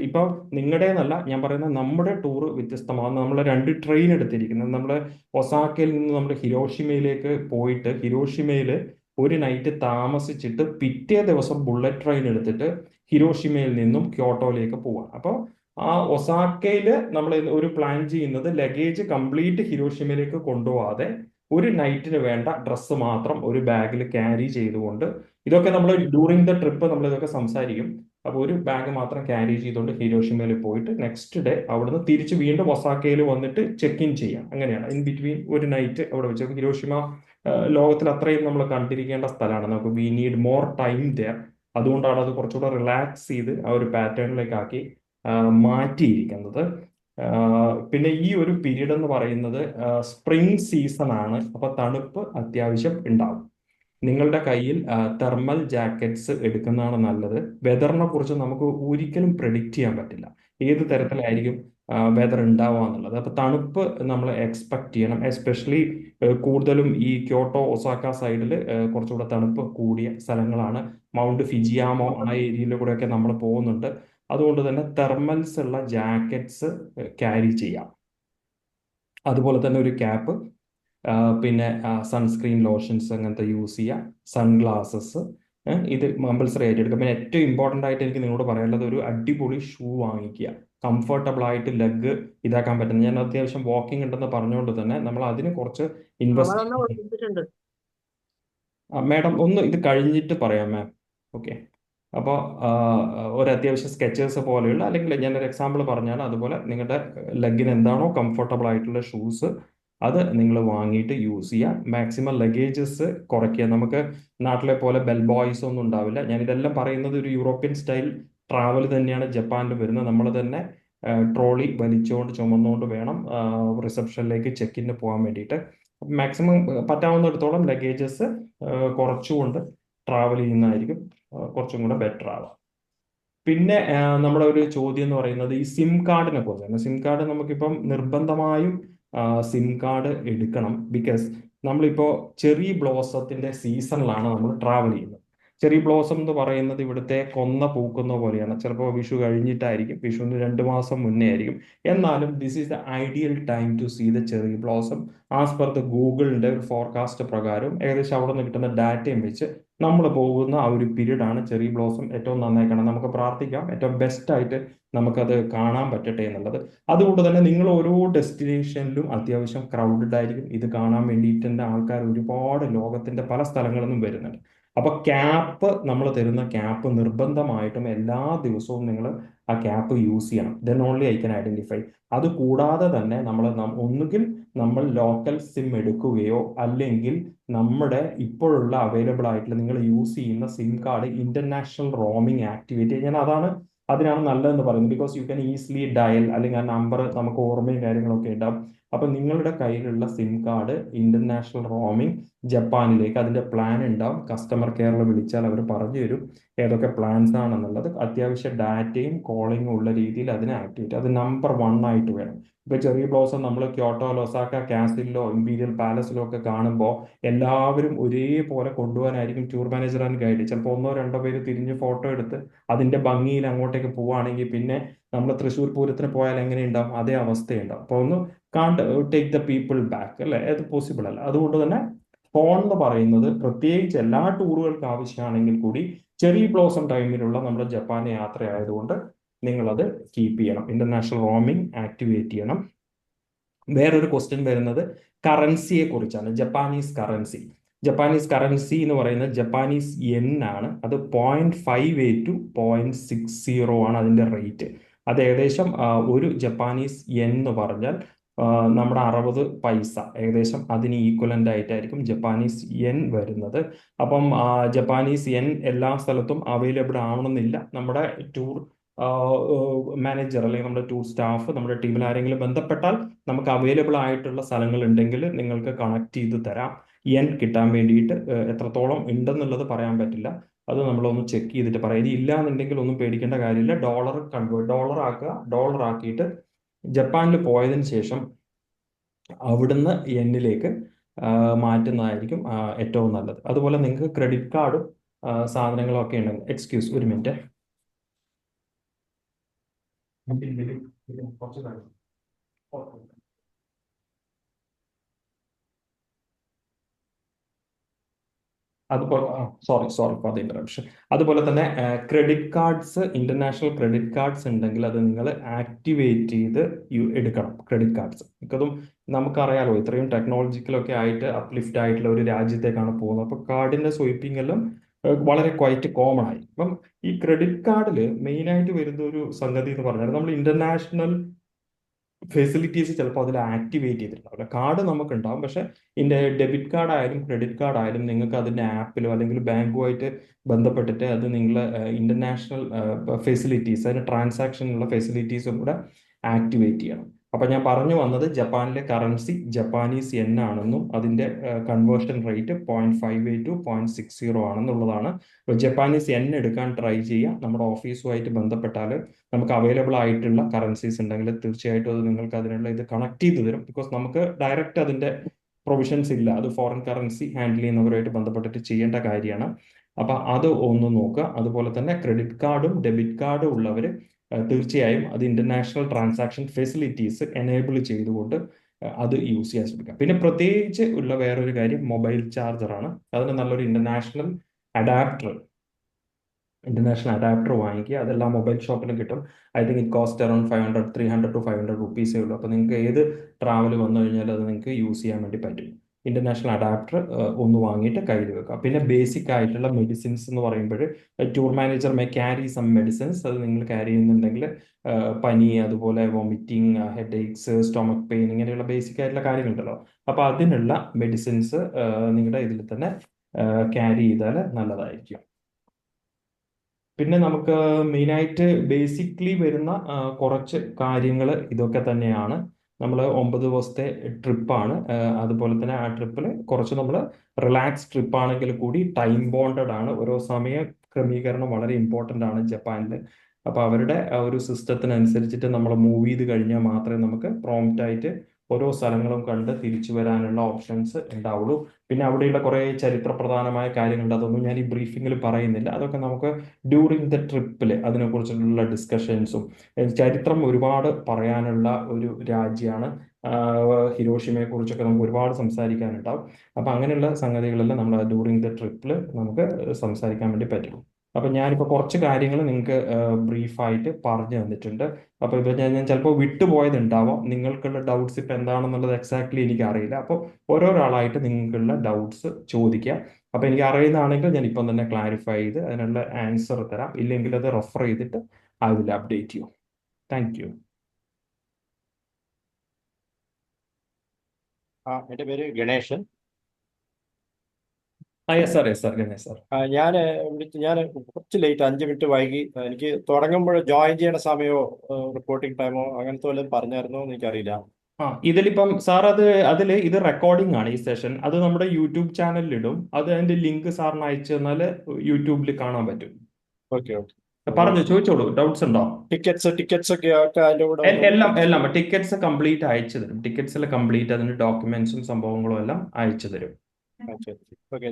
ഇപ്പൊ നിങ്ങളുടേന്നല്ല ഞാൻ പറയുന്നത്, നമ്മുടെ ടൂർ വ്യത്യസ്തമാണ്. നമ്മൾ 2 ട്രെയിൻ എടുത്തിരിക്കുന്നത്. നമ്മൾ ഒസാക്കയിൽ നിന്ന് നമ്മൾ ഹിരോഷിമയിലേക്ക് പോയിട്ട് ഹിരോഷിമയിൽ ഒരു നൈറ്റ് താമസിച്ചിട്ട് പിറ്റേ ദിവസം ബുള്ളറ്റ് ട്രെയിൻ എടുത്തിട്ട് ഹിരോഷിമയിൽ നിന്നും ക്യോട്ടോയിലേക്ക് പോവാണ്. അപ്പോൾ ആ ഒസാക്കയിൽ നമ്മൾ ഒരു പ്ലാൻ ചെയ്യുന്നത് ലഗേജ് കംപ്ലീറ്റ് ഹിരോഷിമയിലേക്ക് കൊണ്ടുപോകാതെ ഒരു നൈറ്റിന് വേണ്ട ഡ്രസ്സ് മാത്രം ഒരു ബാഗിൽ ക്യാരി ചെയ്തുകൊണ്ട്, ഇതൊക്കെ നമ്മൾ ഡ്യൂറിങ് ദ ട്രിപ്പ് നമ്മൾ ഇതൊക്കെ സംസാരിക്കും. അപ്പോൾ ഒരു ബാഗ് മാത്രം ക്യാരി ചെയ്തുകൊണ്ട് ഹിരോഷിമയിൽ പോയിട്ട് നെക്സ്റ്റ് ഡേ അവിടുന്ന് തിരിച്ച് വീണ്ടും ഒസാക്കയിൽ വന്നിട്ട് ചെക്ക് ഇൻ ചെയ്യാം. അങ്ങനെയാണ്. ഇൻ ബിറ്റ്വീൻ ഒരു നൈറ്റ് അവിടെ വെച്ച്. ഹിരോഷിമ ലോകത്തിൽ അത്രയും നമ്മൾ കണ്ടിരിക്കേണ്ട സ്ഥലമാണ്. നമുക്ക് we need more time there. അതുകൊണ്ടാണ് അത് കുറച്ചുകൂടെ റിലാക്സ് ചെയ്ത് ആ ഒരു പാറ്റേണിലേക്ക് ആക്കി മാറ്റിയിരിക്കുന്നത്. പിന്നെ ഈ ഒരു പീരീഡ് എന്ന് പറയുന്നത് സ്പ്രിംഗ് സീസൺ ആണ്. അപ്പൊ തണുപ്പ് അത്യാവശ്യം ഉണ്ടാവും. നിങ്ങളുടെ കയ്യിൽ തെർമൽ ജാക്കറ്റ്സ് എടുക്കുന്നതാണ് നല്ലത്. വെതറിനെ കുറിച്ച് നമുക്ക് ഒരിക്കലും പ്രെഡിക്റ്റ് ചെയ്യാൻ പറ്റില്ല ഏത് തരത്തിലായിരിക്കും വെതർ ഉണ്ടാവുക എന്നുള്ളത്. അപ്പൊ തണുപ്പ് നമ്മൾ എക്സ്പെക്ട് ചെയ്യണം. എസ്പെഷ്യലി കൂടുതലും ഈ ക്യോട്ടോ, ഒസാക്ക സൈഡിൽ കുറച്ചുകൂടെ തണുപ്പ് കൂടിയ സ്ഥലങ്ങളാണ്. മൗണ്ട് ഫിജിയാമോ ആ ഏരിയയിലൂടെയൊക്കെ നമ്മൾ പോകുന്നുണ്ട്. അതുകൊണ്ട് തന്നെ തെർമൽസ് ഉള്ള ജാക്കറ്റ്സ് ക്യാരി ചെയ്യാം. അതുപോലെ തന്നെ ഒരു ക്യാപ്പ്, പിന്നെ സൺസ്ക്രീൻ ലോഷൻസ് അങ്ങനത്തെ യൂസ് ചെയ്യുക, സൺഗ്ലാസസ്, ഇത് കമ്പൽസറി ആയിട്ട് എടുക്കുക. പിന്നെ ഏറ്റവും ഇമ്പോർട്ടൻ്റ് ആയിട്ട് എനിക്ക് നിങ്ങളോട് പറയാനുള്ളത് ഒരു അടിപൊളി ഷൂ വാങ്ങിക്കുക. കംഫർട്ടബിൾ ആയിട്ട് ലെഗ് ഇതാക്കാൻ പറ്റുന്ന. ഞാൻ അത്യാവശ്യം വാക്കിംഗ് ഉണ്ടെന്ന് പറഞ്ഞുകൊണ്ട് തന്നെ നമ്മൾ അതിന് കുറച്ച് ഇൻവെസ്റ്റ്. മാഡം ഒന്ന് ഇത് കഴിഞ്ഞിട്ട് പറയാം മാം. ഓക്കെ. അപ്പോൾ ഒരു അത്യാവശ്യം സ്കെച്ചേഴ്സ് പോലെയുള്ള, അല്ലെങ്കിൽ ഞാനൊരു എക്സാമ്പിൾ പറഞ്ഞാണ്, അതുപോലെ നിങ്ങളുടെ ലെഗിന് എന്താണോ കംഫർട്ടബിൾ ആയിട്ടുള്ള ഷൂസ് അത് നിങ്ങൾ വാങ്ങിയിട്ട് യൂസ് ചെയ്യുക. മാക്സിമം ലഗേജസ് കുറയ്ക്കുക. നമുക്ക് നാട്ടിലെ പോലെ ബെൽ ബോയ്സ് ഒന്നും ഉണ്ടാവില്ല. ഞാൻ ഇതെല്ലാം പറയുന്നത് ഒരു യൂറോപ്യൻ സ്റ്റൈൽ ട്രാവൽ തന്നെയാണ് ജപ്പാനിൽ വരുന്നത്. നമ്മൾ തന്നെ ട്രോളി വലിച്ചുകൊണ്ട് ചുമന്നുകൊണ്ട് വേണം റിസപ്ഷനിലേക്ക് ചെക്കിന് പോകാൻ വേണ്ടിയിട്ട്. മാക്സിമം പറ്റാവുന്നിടത്തോളം ലഗേജസ് കുറച്ചുകൊണ്ട് ട്രാവൽ ചെയ്യുന്നതായിരിക്കും കുറച്ചും കൂടെ ബെറ്റർ ആവാം. പിന്നെ നമ്മുടെ ഒരു ചോദ്യം എന്ന് പറയുന്നത് ഈ സിം കാർഡിനെ കുറിച്ചാണ്. സിം കാർഡ് നമുക്കിപ്പം നിർബന്ധമായും സിം കാർഡ് എടുക്കണം. ബിക്കോസ് നമ്മളിപ്പോൾ ചെറി ബ്ലോസത്തിന്റെ സീസണിലാണ് നമ്മൾ ട്രാവൽ ചെയ്യുന്നത്. ചെറി ബ്ലോസം എന്ന് പറയുന്നത് ഇവിടുത്തെ കൊന്ന പൂക്കുന്ന പോലെയാണ്. ചിലപ്പോൾ വിഷു കഴിഞ്ഞിട്ടായിരിക്കും, വിഷുവിന് 2 മാസം മുന്നേ ആയിരിക്കും. എന്നാലും this is the ideal time to see the cherry blossom. As per the ഗൂഗിളിന്റെ ഒരു ഫോർകാസ്റ്റ് പ്രകാരം ഏകദേശം അവിടെ നിന്ന് കിട്ടുന്ന ഡാറ്റയും വെച്ച് നമ്മൾ പോകുന്ന ആ ഒരു പീരീഡ് ആണ് ചെറി ബ്ലോസം ഏറ്റവും നന്നായി കാണാൻ. നമുക്ക് പ്രാർത്ഥിക്കാം ഏറ്റവും ബെസ്റ്റ് ആയിട്ട് നമുക്കത് കാണാൻ പറ്റട്ടെ എന്നുള്ളത്. അതുകൊണ്ട് തന്നെ നിങ്ങൾ ഓരോ ഡെസ്റ്റിനേഷനിലും അത്യാവശ്യം ക്രൗഡഡ് ആയിരിക്കും. ഇത് കാണാൻ വേണ്ടിയിട്ട് തന്നെ ആൾക്കാർ ഒരുപാട് ലോകത്തിന്റെ പല സ്ഥലങ്ങളിൽ നിന്നും വരുന്നുണ്ട്. അപ്പൊ ക്യാപ്പ്, നമ്മൾ തരുന്ന ക്യാപ്പ് നിർബന്ധമായിട്ടും എല്ലാ ദിവസവും നിങ്ങൾ ആ ക്യാപ്പ് യൂസ് ചെയ്യണം. Then only I can identify. അത് കൂടാതെ തന്നെ ഒന്നുകിൽ നമ്മൾ ലോക്കൽ സിം എടുക്കുകയോ അല്ലെങ്കിൽ നമ്മുടെ ഇപ്പോഴുള്ള അവൈലബിൾ ആയിട്ടുള്ള നിങ്ങൾ യൂസ് ചെയ്യുന്ന SIM card international roaming activate. ഞാൻ അതാണ് അതിനാണ് നല്ലതെന്ന് പറയുന്നത്. Because you can easily dial, അല്ലെങ്കിൽ ആ നമ്പർ നമുക്ക് ഓർമ്മയും കാര്യങ്ങളൊക്കെ ഉണ്ടാവും. അപ്പൊ നിങ്ങളുടെ കയ്യിലുള്ള സിം കാർഡ് ഇന്റർനാഷണൽ റോമിംഗ് ജപ്പാനിലേക്ക് അതിന്റെ പ്ലാൻ ഉണ്ടാവും. കസ്റ്റമർ കെയറിൽ വിളിച്ചാൽ അവർ പറഞ്ഞു തരും ഏതൊക്കെ പ്ലാൻസ് ആണെന്നുള്ളത്. അത്യാവശ്യം ഡാറ്റയും കോളിങ്ങും ഉള്ള രീതിയിൽ അതിനെ ആക്ടിവേറ്റ്, അത് നമ്പർ 1 ആയിട്ട് വേണം. ഇപ്പൊ ചെറിയ ബ്ലോസം നമ്മൾ ക്യോട്ടോ, ലൊസാക്ക, കാസിലോ, ഇമ്പീരിയൽ പാലസിലോ ഒക്കെ കാണുമ്പോൾ എല്ലാവരും ഒരേപോലെ കൊണ്ടുപോകാനായിരിക്കും ടൂർ മാനേജർ ആൻഡ് ഗൈഡ്. ചിലപ്പോൾ ഒന്നോ രണ്ടോ പേര് തിരിഞ്ഞ് ഫോട്ടോ എടുത്ത് അതിന്റെ ഭംഗിയിൽ അങ്ങോട്ടേക്ക് പോവുകയാണെങ്കിൽ പിന്നെ നമ്മൾ തൃശ്ശൂർ പൂരത്തിന് പോയാൽ എങ്ങനെയുണ്ടാവും, അതേ അവസ്ഥയുണ്ടാവും. അപ്പോൾ ഒന്ന് കാണ്ട് ടേക്ക് ദ പീപ്പിൾ ബാക്ക്, അല്ലേ? അത് പോസിബിൾ അല്ല. അതുകൊണ്ട് തന്നെ ഫോൺ എന്ന് പറയുന്നത് പ്രത്യേകിച്ച് എല്ലാ ടൂറുകൾക്ക് ആവശ്യമാണെങ്കിൽ കൂടി ചെറിയ ബ്ലോസം ടൈമിലുള്ള നമ്മുടെ ജപ്പാൻ യാത്ര ആയതുകൊണ്ട് നിങ്ങളത് കീപ്പ് ചെയ്യണം. ഇന്റർനാഷണൽ റോമിംഗ് ആക്ടിവേറ്റ് ചെയ്യണം. വേറൊരു ക്വസ്റ്റ്യൻ വരുന്നത് കറൻസിയെ കുറിച്ചാണ്. Japanese currency. ജപ്പാനീസ് കറൻസി എന്ന് പറയുന്നത് ജപ്പാനീസ് യെൻ ആണ്. അത് 0.58 to 0.60 ആണ് അതിന്റെ റേറ്റ്. അത് ഏകദേശം ഒരു ജപ്പാനീസ് യെൻ എന്ന് പറഞ്ഞാൽ നമ്മുടെ 60 പൈസ ഏകദേശം അതിന് ഈക്വലന്റ് ആയിട്ടായിരിക്കും ജപ്പാനീസ് യെൻ വരുന്നത്. അപ്പം ജപ്പാനീസ് യെൻ എല്ലാ സ്ഥലത്തും അവൈലബിൾ ആവണമെന്നില്ല. നമ്മുടെ ടൂർ മാനേജർ അല്ലെങ്കിൽ നമ്മുടെ ടൂർ സ്റ്റാഫ് നമ്മുടെ ടീമിൽ ആരെങ്കിലും ബന്ധപ്പെട്ടാൽ നമുക്ക് അവൈലബിൾ ആയിട്ടുള്ള സ്ഥലങ്ങൾ ഉണ്ടെങ്കിൽ നിങ്ങൾക്ക് കണക്ട് ചെയ്ത് തരാം. യെൻ കിട്ടാൻ വേണ്ടിയിട്ട് എത്രത്തോളം ഉണ്ടെന്നുള്ളത് പറയാൻ പറ്റില്ല. അത് നമ്മളൊന്ന് ചെക്ക് ചെയ്തിട്ട് പറയാം. ഇനി ഇല്ല എന്നുണ്ടെങ്കിൽ ഒന്നും പേടിക്കേണ്ട കാര്യമില്ല. ഡോളർ ആക്കുക. ഡോളർ ആക്കിയിട്ട് ജപ്പാനിൽ പോയതിനു ശേഷം അവിടുന്ന് യെന്നിലേക്ക് മാറ്റുന്നതായിരിക്കും ഏറ്റവും നല്ലത്. അതുപോലെ നിങ്ങൾക്ക് ക്രെഡിറ്റ് കാർഡും സാധനങ്ങളും ഒക്കെ ഉണ്ടെങ്കിൽ, എക്സ്ക്യൂസ് ഒരു മിനിറ്റ്, കുറച്ച് കാര്യം അതുപോലെ സോറി ഫോർ ദ ഇന്ററപ്ഷൻ. അതുപോലെ തന്നെ credit cards, international credit cards ഉണ്ടെങ്കിൽ അത് നിങ്ങൾ ആക്ടിവേറ്റ് ചെയ്ത് എടുക്കണം. ക്രെഡിറ്റ് കാർഡ്സ് മിക്കതും നമുക്കറിയാലോ, ഇത്രയും ടെക്നോളജിക്കലൊക്കെ ആയിട്ട് അപ്ലിഫ്റ്റ് ആയിട്ടുള്ള ഒരു രാജ്യത്തേക്കാണ് പോകുന്നത്. അപ്പോൾ കാർഡിന്റെ സ്വൈപ്പിംഗ് എല്ലാം വളരെ ക്വൈറ്റ് കോമൺ ആയി. അപ്പം ഈ ക്രെഡിറ്റ് കാർഡിൽ മെയിൻ ആയിട്ട് വരുന്ന ഒരു സംഗതി എന്ന് പറഞ്ഞാൽ നമ്മൾ ഇന്റർനാഷണൽ ഫെസിലിറ്റീസ് ചിലപ്പോൾ അതിൽ ആക്ടിവേറ്റ് ചെയ്തിട്ടുണ്ടാവില്ല. കാർഡ് നമുക്ക് ഉണ്ടാവും, പക്ഷെ ഇതിന്റെ ഡെബിറ്റ് കാർഡ് ആയാലും ക്രെഡിറ്റ് കാർഡ് ആയാലും നിങ്ങൾക്ക് അതിന്റെ ആപ്പിലോ അല്ലെങ്കിൽ ബാങ്കുമായിട്ട് ബന്ധപ്പെട്ടിട്ട് അത് നിങ്ങൾ ഇന്റർനാഷണൽ ഫെസിലിറ്റീസ്, അതിന് ട്രാൻസാക്ഷനുള്ള ഫെസിലിറ്റീസും കൂടെ ആക്ടിവേറ്റ് ചെയ്യണം. അപ്പൊ ഞാൻ പറഞ്ഞു വന്നത് ജപ്പാനിലെ കറൻസി ജപ്പാനീസ് യെൻ ആണെന്നും അതിന്റെ കൺവേർഷൻ റേറ്റ് 0.58 to 0.60 ആണെന്നുള്ളതാണ്. ജപ്പാനീസ് യെൻ എടുക്കാൻ ട്രൈ ചെയ്യുക. നമ്മുടെ ഓഫീസുമായിട്ട് ബന്ധപ്പെട്ടാൽ നമുക്ക് അവൈലബിൾ ആയിട്ടുള്ള കറൻസീസ് ഉണ്ടെങ്കിൽ തീർച്ചയായിട്ടും അത് നിങ്ങൾക്ക് അതിനുള്ള ഇത് കണക്ട് ചെയ്ത് തരും. ബിക്കോസ് നമുക്ക് ഡയറക്റ്റ് അതിന്റെ പ്രൊവിഷൻസ് ഇല്ല. അത് ഫോറിൻ കറൻസി ഹാൻഡിൽ ചെയ്യുന്നവരുമായിട്ട് ബന്ധപ്പെട്ടിട്ട് ചെയ്യേണ്ട കാര്യമാണ്. അപ്പൊ അത് ഒന്ന് നോക്കുക. അതുപോലെ തന്നെ ക്രെഡിറ്റ് കാർഡും ഡെബിറ്റ് കാർഡും ഉള്ളവർ തീർച്ചയായും അത് ഇന്റർനാഷണൽ ട്രാൻസാക്ഷൻ ഫെസിലിറ്റീസ് എനേബിൾ ചെയ്തുകൊണ്ട് അത് യൂസ് ചെയ്യാൻ ശ്രമിക്കുക. പിന്നെ പ്രത്യേകിച്ച് ഉള്ള വേറൊരു കാര്യം മൊബൈൽ ചാർജറാണ്. അതിന് നല്ലൊരു ഇന്റർനാഷണൽ അഡാപ്റ്റർ വാങ്ങിക്കുക. അതെല്ലാം മൊബൈൽ ഷോപ്പിലും കിട്ടും. I think it cost around 300 to 500 റുപ്പീസേ ഉള്ളൂ. അപ്പോൾ നിങ്ങൾക്ക് ഏത് ട്രാവൽ വന്നു കഴിഞ്ഞാൽ അത് നിങ്ങൾക്ക് യൂസ് ചെയ്യാൻ വേണ്ടി പറ്റും. ഇന്റർനാഷണൽ അഡാപ്റ്റർ ഒന്ന് വാങ്ങിയിട്ട് കയ്യിൽ വെക്കുക. പിന്നെ ബേസിക് ആയിട്ടുള്ള മെഡിസിൻസ് എന്ന് പറയുമ്പോൾ tour manager may carry some medicines. അത് നിങ്ങൾ ക്യാരി ചെയ്യുന്നുണ്ടെങ്കിൽ പനി, അതുപോലെ vomiting, head aches, stomach pain, ഇങ്ങനെയുള്ള ബേസിക് ആയിട്ടുള്ള കാര്യങ്ങളുണ്ടല്ലോ. അപ്പോൾ അതിനുള്ള മെഡിസിൻസ് നിങ്ങളുടെ ഇതിൽ തന്നെ ക്യാരി ചെയ്താൽ നല്ലതായിരിക്കും. പിന്നെ നമുക്ക് മെയിനായിട്ട് ബേസിക്കലി വരുന്ന കുറച്ച് കാര്യങ്ങൾ ഇതൊക്കെ തന്നെയാണ്. നമ്മൾ 9 ദിവസത്തെ ട്രിപ്പാണ്. അതുപോലെ തന്നെ ആ ട്രിപ്പിൽ കുറച്ച് നമ്മൾ റിലാക്സ് ട്രിപ്പ് ആണെങ്കിൽ കൂടി ടൈം ബോണ്ടഡ് ആണ്. ഓരോ സമയ ക്രമീകരണം വളരെ ഇമ്പോർട്ടൻ്റ് ആണ് ജപ്പാനിൽ. അപ്പോൾ അവരുടെ ഒരു സിസ്റ്റത്തിനനുസരിച്ചിട്ട് നമ്മൾ മൂവ് ചെയ്ത് കഴിഞ്ഞാൽ മാത്രമേ നമുക്ക് പ്രോംപ്റ്റ് ആയിട്ട് ഓരോ സ്ഥലങ്ങളും കണ്ട് തിരിച്ചു വരാനുള്ള ഓപ്ഷൻസ് ഉണ്ടാവുള്ളൂ. പിന്നെ അവിടെയുള്ള കുറേ ചരിത്രപ്രധാനമായ കാര്യങ്ങളുണ്ട്. അതൊന്നും ഞാൻ ഈ ബ്രീഫിങ്ങിൽ പറയുന്നില്ല. അതൊക്കെ നമുക്ക് ഡ്യൂറിങ് ദ ട്രിപ്പിൽ അതിനെക്കുറിച്ചുള്ള ഡിസ്കഷൻസും, ചരിത്രം ഒരുപാട് പറയാനുള്ള ഒരു രാജ്യമാണ്. ഹിരോഷിമയെ കുറിച്ചൊക്കെ നമുക്ക് ഒരുപാട് സംസാരിക്കാനുണ്ടാവും. അപ്പം അങ്ങനെയുള്ള സംഗതികളെല്ലാം നമ്മൾ ഡ്യൂറിങ് ദ ട്രിപ്പിൽ നമുക്ക് സംസാരിക്കാൻ വേണ്ടി പറ്റും. അപ്പം ഞാനിപ്പോൾ കുറച്ച് കാര്യങ്ങൾ നിങ്ങൾക്ക് ബ്രീഫായിട്ട് പറഞ്ഞു തന്നിട്ടുണ്ട്. അപ്പോൾ ഇപ്പോൾ ഞാൻ ചിലപ്പോൾ വിട്ടുപോയതുണ്ടാവാം. നിങ്ങൾക്കുള്ള ഡൗട്ട്സ് ഇപ്പം എന്താണെന്നുള്ളത് എക്സാക്ട്ലി എനിക്ക് അറിയില്ല. അപ്പോൾ ഓരോരാളായിട്ട് നിങ്ങൾക്കുള്ള ഡൗട്ട്സ് ചോദിക്കുക. അപ്പൊ എനിക്ക് അറിയുന്നതാണെങ്കിൽ ഞാൻ ഇപ്പം തന്നെ ക്ലാരിഫൈ ചെയ്ത് അതിനുള്ള ആൻസർ തരാം. ഇല്ലെങ്കിൽ അത് റെഫർ ചെയ്തിട്ട് I will update you. Thank you. എൻ്റെ പേര് Ganesan. Yes sir Ganesh sir. ഞാൻ കുറച്ച് ലേറ്റ് 5 മിനിറ്റ് വൈകി. എനിക്ക് തുടങ്ങുമ്പോൾ ജോയിൻ ചെയ്യേണ്ട സമയമോ റിപ്പോർട്ടിംഗ് ടൈമോ അങ്ങനത്തെ വല്ലതും പറഞ്ഞായിരുന്നോ എന്ന് എനിക്കറിയില്ല. ഇതിലിപ്പം സാർ ഇത് റെക്കോർഡിംഗ് ആണ് ഈ സെഷൻ. അത് നമ്മുടെ യൂട്യൂബ് ചാനലിൽ ഇടും. അത് അതിന്റെ ലിങ്ക് സാറിന് അയച്ചു തന്നാൽ യൂട്യൂബിൽ കാണാൻ പറ്റും. ഓക്കെ. പറഞ്ഞു ചോദിച്ചോളൂ, ഡൗട്ട്സ് ഉണ്ടോ? ടിക്കറ്റ്സ് ഒക്കെ അതിന്റെ കൂടെ എല്ലാം ടിക്കറ്റ്സ് കംപ്ലീറ്റ് അയച്ചു തരും. ടിക്കറ്റ്സിൽ കംപ്ലീറ്റ് അതിന്റെ ഡോക്യുമെന്റ്സും സംഭവങ്ങളും എല്ലാം അയച്ചു തരും. ഓക്കെ.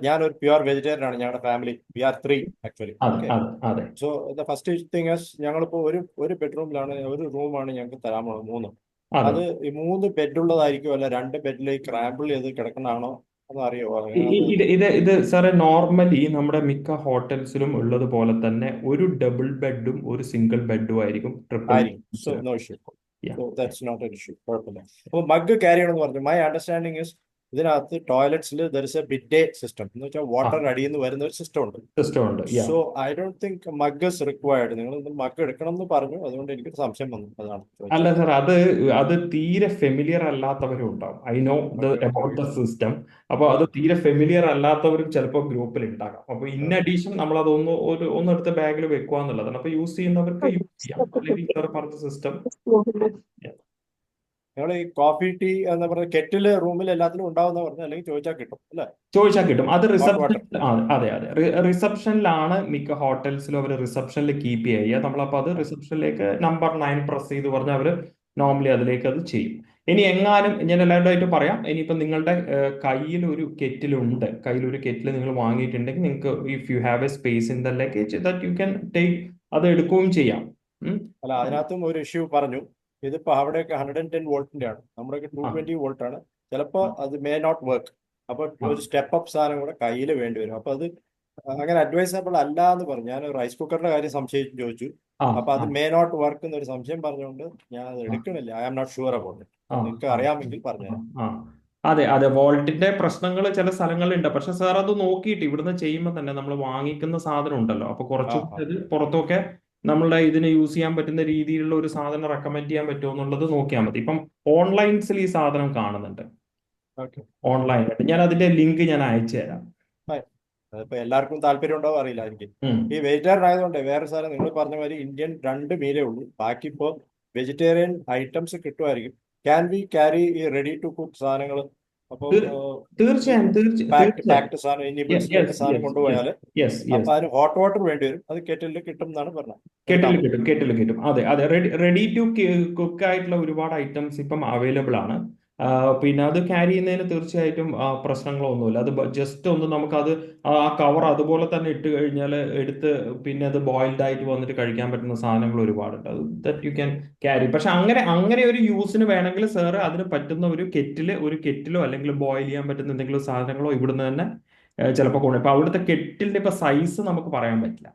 ഞാനൊരു പ്യുവർ വെജിറ്റേറിയൻ ആണ്. ഞങ്ങളുടെ ഫാമിലി വി ആർ 3 ആക്ച്വലി. അതെ. സോ ദ ഫസ്റ്റ് തിങ് ഞങ്ങളിപ്പോ ഒരു ബെഡ്റൂമിലാണ്, ഒരു റൂമാണ് ഞങ്ങൾക്ക് തരാൻ പോകുന്നത് 3. അത് ഈ 3 ബെഡുള്ളതായിരിക്കും, അല്ല 2 ബെഡിലേക്ക് ക്രാമ്പിൾ ചെയ്ത് കിടക്കണാണോ അതറിയോ? ഇത് സാറേ നോർമലി നമ്മുടെ മിക്ക ഹോട്ടൽസിലും ഉള്ളത് പോലെ തന്നെ ഒരു ഡബിൾ ബെഡും ഒരു സിംഗിൾ ബെഡും ആയിരിക്കും triple. So no issue. So that's not an issue. കുഴപ്പമില്ല. അപ്പോൾ മഗ് ക്യാരി ചെയ്യണമെന്ന് പറഞ്ഞു. മൈ അണ്ടർസ്റ്റാൻഡിങ് ഇസ് ഇതിനകത്ത് ടോയ്ലറ്റ്സിൽ ദർ ഇസ് എ ബിഡേ സിസ്റ്റം എന്ന് വെച്ചാൽ വാട്ടർ അടിയിൽ നിന്ന് വരുന്ന ഒരു സിസ്റ്റം ഉണ്ട്. So I don't think mug is required. നിങ്ങൾ മഗ് എടുക്കണം എന്ന് പറഞ്ഞു, അതുകൊണ്ട് എനിക്കൊരു സംശയം വന്നു. അതാണ്. അല്ല സാർ, അത് തീരെ ഫെമിലിയർ അല്ലാത്തവരും ഉണ്ടാവും. I know about the system. അപ്പോൾ അത് തീരെ ഫെമിലിയർ അല്ലാത്തവരും ചിലപ്പോൾ ഗ്രൂപ്പിൽ ഉണ്ടാകാം. അപ്പോൾ ഇൻ അഡീഷൻ നമ്മൾ അതൊന്ന് ഒന്നെടുത്ത് ബാഗിൽ വെക്കുക എന്നുള്ളതാണ്. അപ്പോൾ യൂസ് ചെയ്യുന്നവർക്ക് യൂസ് ചെയ്യാം. അല്ലെങ്കിൽ സാർ പറഞ്ഞ സിസ്റ്റം ഞങ്ങൾ ഈ കോഫി ടീ എന്ന് പറഞ്ഞ കെറ്റില് റൂമിൽ എല്ലാത്തിലും ഉണ്ടാവുന്ന പറഞ്ഞു, അല്ലെങ്കിൽ ചോദിച്ചാൽ കിട്ടും അല്ലേ? ചോദിച്ചാൽ കിട്ടും. അത് റിസപ്ഷൻ, അതെ റിസപ്ഷനിലാണ് മിക്ക ഹോട്ടൽസിലും അവർ റിസപ്ഷനിൽ കീപ്പ് ചെയ്യുക. നമ്മളപ്പോൾ അത് റിസപ്ഷനിലേക്ക് നമ്പർ 9 പ്രസ് ചെയ്ത് പറഞ്ഞാൽ അവർ നോർമലി അതിലേക്ക് അത് ചെയ്യും. ഇനി എങ്ങാനും ഞാൻ എല്ലാവരുമായിട്ട് പറയാം, ഇനിയിപ്പോൾ നിങ്ങളുടെ കയ്യിലൊരു കെറ്റിൽ നിങ്ങൾ വാങ്ങിയിട്ടുണ്ടെങ്കിൽ നിങ്ങൾക്ക് if you have A space in the luggage that you can take, അത് എടുക്കുകയും ചെയ്യാം. അല്ല, അതിനകത്തും ഒരു ഇഷ്യൂ പറഞ്ഞു. ഇതിപ്പോ അവിടെയൊക്കെ 110 വോൾട്ടിന്റെ ആണ്, നമ്മുടെയൊക്കെ 220 വോൾട്ട് ആണ്. ചിലപ്പോൾ അത് മേ നോട്ട് വർക്ക്. അപ്പൊ ഒരു സ്റ്റെപ്പ് അപ്പ് സാധനം കൂടെ കയ്യിൽ വേണ്ടി വരും. അപ്പൊ അത് അങ്ങനെ അഡ്വൈസബിൾ അല്ല എന്ന് പറഞ്ഞു. ഞാൻ റൈസ് കുക്കറിന്റെ കാര്യം സംശയിച്ചു ചോദിച്ചു. അപ്പൊ അത് മേ നോട്ട് വർക്ക് എന്നൊരു സംശയം പറഞ്ഞുകൊണ്ട് ഞാൻ അത് എടുക്കണില്ല. I am not sure about it. നിങ്ങൾക്ക് അറിയാമെങ്കിൽ പറഞ്ഞുതരാം. അതെ വോൾട്ടിന്റെ പ്രശ്നങ്ങൾ ചില സ്ഥലങ്ങളിലുണ്ട്. പക്ഷെ സാർ അത് നോക്കിയിട്ട് ഇവിടുന്ന് ചെയ്യുമ്പോൾ തന്നെ നമ്മൾ വാങ്ങിക്കുന്ന സാധനം ഉണ്ടല്ലോ, അപ്പൊ കുറച്ചുകൂടി അത് പുറത്തൊക്കെ നമ്മളുടെ ഇതിന് യൂസ് ചെയ്യാൻ പറ്റുന്ന രീതിയിലുള്ള ഒരു സാധനം റെക്കമെൻഡ് ചെയ്യാൻ പറ്റുമോ എന്നുള്ളത് നോക്കിയാൽ മതി. ഇപ്പം ഓൺലൈൻസിൽ ഈ സാധനം കാണുന്നുണ്ട്. ഓൺലൈനായിട്ട് ഞാൻ അതിന്റെ ലിങ്ക് ഞാൻ അയച്ചു തരാം. അതിപ്പോ എല്ലാവർക്കും താല്പര്യം ഉണ്ടാവും അറിയില്ല എനിക്ക്. ഈ വെജിറ്റേറിയൻ ആയതുകൊണ്ട് വേറെ സാധനം നിങ്ങൾ പറഞ്ഞ മാതിരി ഇന്ത്യൻ 2 മീലേ ഉള്ളൂ. ബാക്കി ഇപ്പോ വെജിറ്റേറിയൻ ഐറ്റംസ് കിട്ടുമായിരിക്കും. ക്യാൻ വി ക്യാരി ഈ റെഡി ടു കുക്ക് സാധനങ്ങൾ? അപ്പൊ തീർച്ചയായും പാക്ട് സാധനം കൊണ്ടുപോയാൽ അപ്പൊ അതിന് ഹോട്ട് വാട്ടർ വേണ്ടി വരും. അത് കെറ്റിലിൽ കിട്ടും എന്നാണ് പറഞ്ഞത്. കെറ്റിൽ കിട്ടും. അതെ റെഡി ടു കുക്ക് ആയിട്ടുള്ള ഒരുപാട് ഐറ്റംസ് ഇപ്പം അവൈലബിൾ ആണ്. പിന്നെ അത് ക്യാരി ചെയ്യുന്നതിന് തീർച്ചയായിട്ടും പ്രശ്നങ്ങളൊന്നുമില്ല. അത് ജസ്റ്റ് ഒന്ന് നമുക്കത് ആ കവർ അതുപോലെ തന്നെ ഇട്ട് കഴിഞ്ഞാൽ എടുത്ത് പിന്നെ അത് ബോയിൽഡ് ആയിട്ട് വന്നിട്ട് കഴിക്കാൻ പറ്റുന്ന സാധനങ്ങൾ ഒരുപാടുണ്ട്. അത് ദാറ്റ് യു ക്യാൻ ക്യാരി. പക്ഷെ അങ്ങനെ ഒരു യൂസിന് വേണമെങ്കിൽ സാറ് അതിന് പറ്റുന്ന ഒരു കെറ്റിലോ അല്ലെങ്കിൽ ബോയിൽ ചെയ്യാൻ പറ്റുന്ന എന്തെങ്കിലും സാധനങ്ങളോ ഇവിടുന്ന് തന്നെ ചിലപ്പോൾ കൊണ്ടു. ഇപ്പൊ അവിടുത്തെ കെറ്റിലിന്റെ ഇപ്പൊ സൈസ് നമുക്ക് പറയാൻ പറ്റില്ല.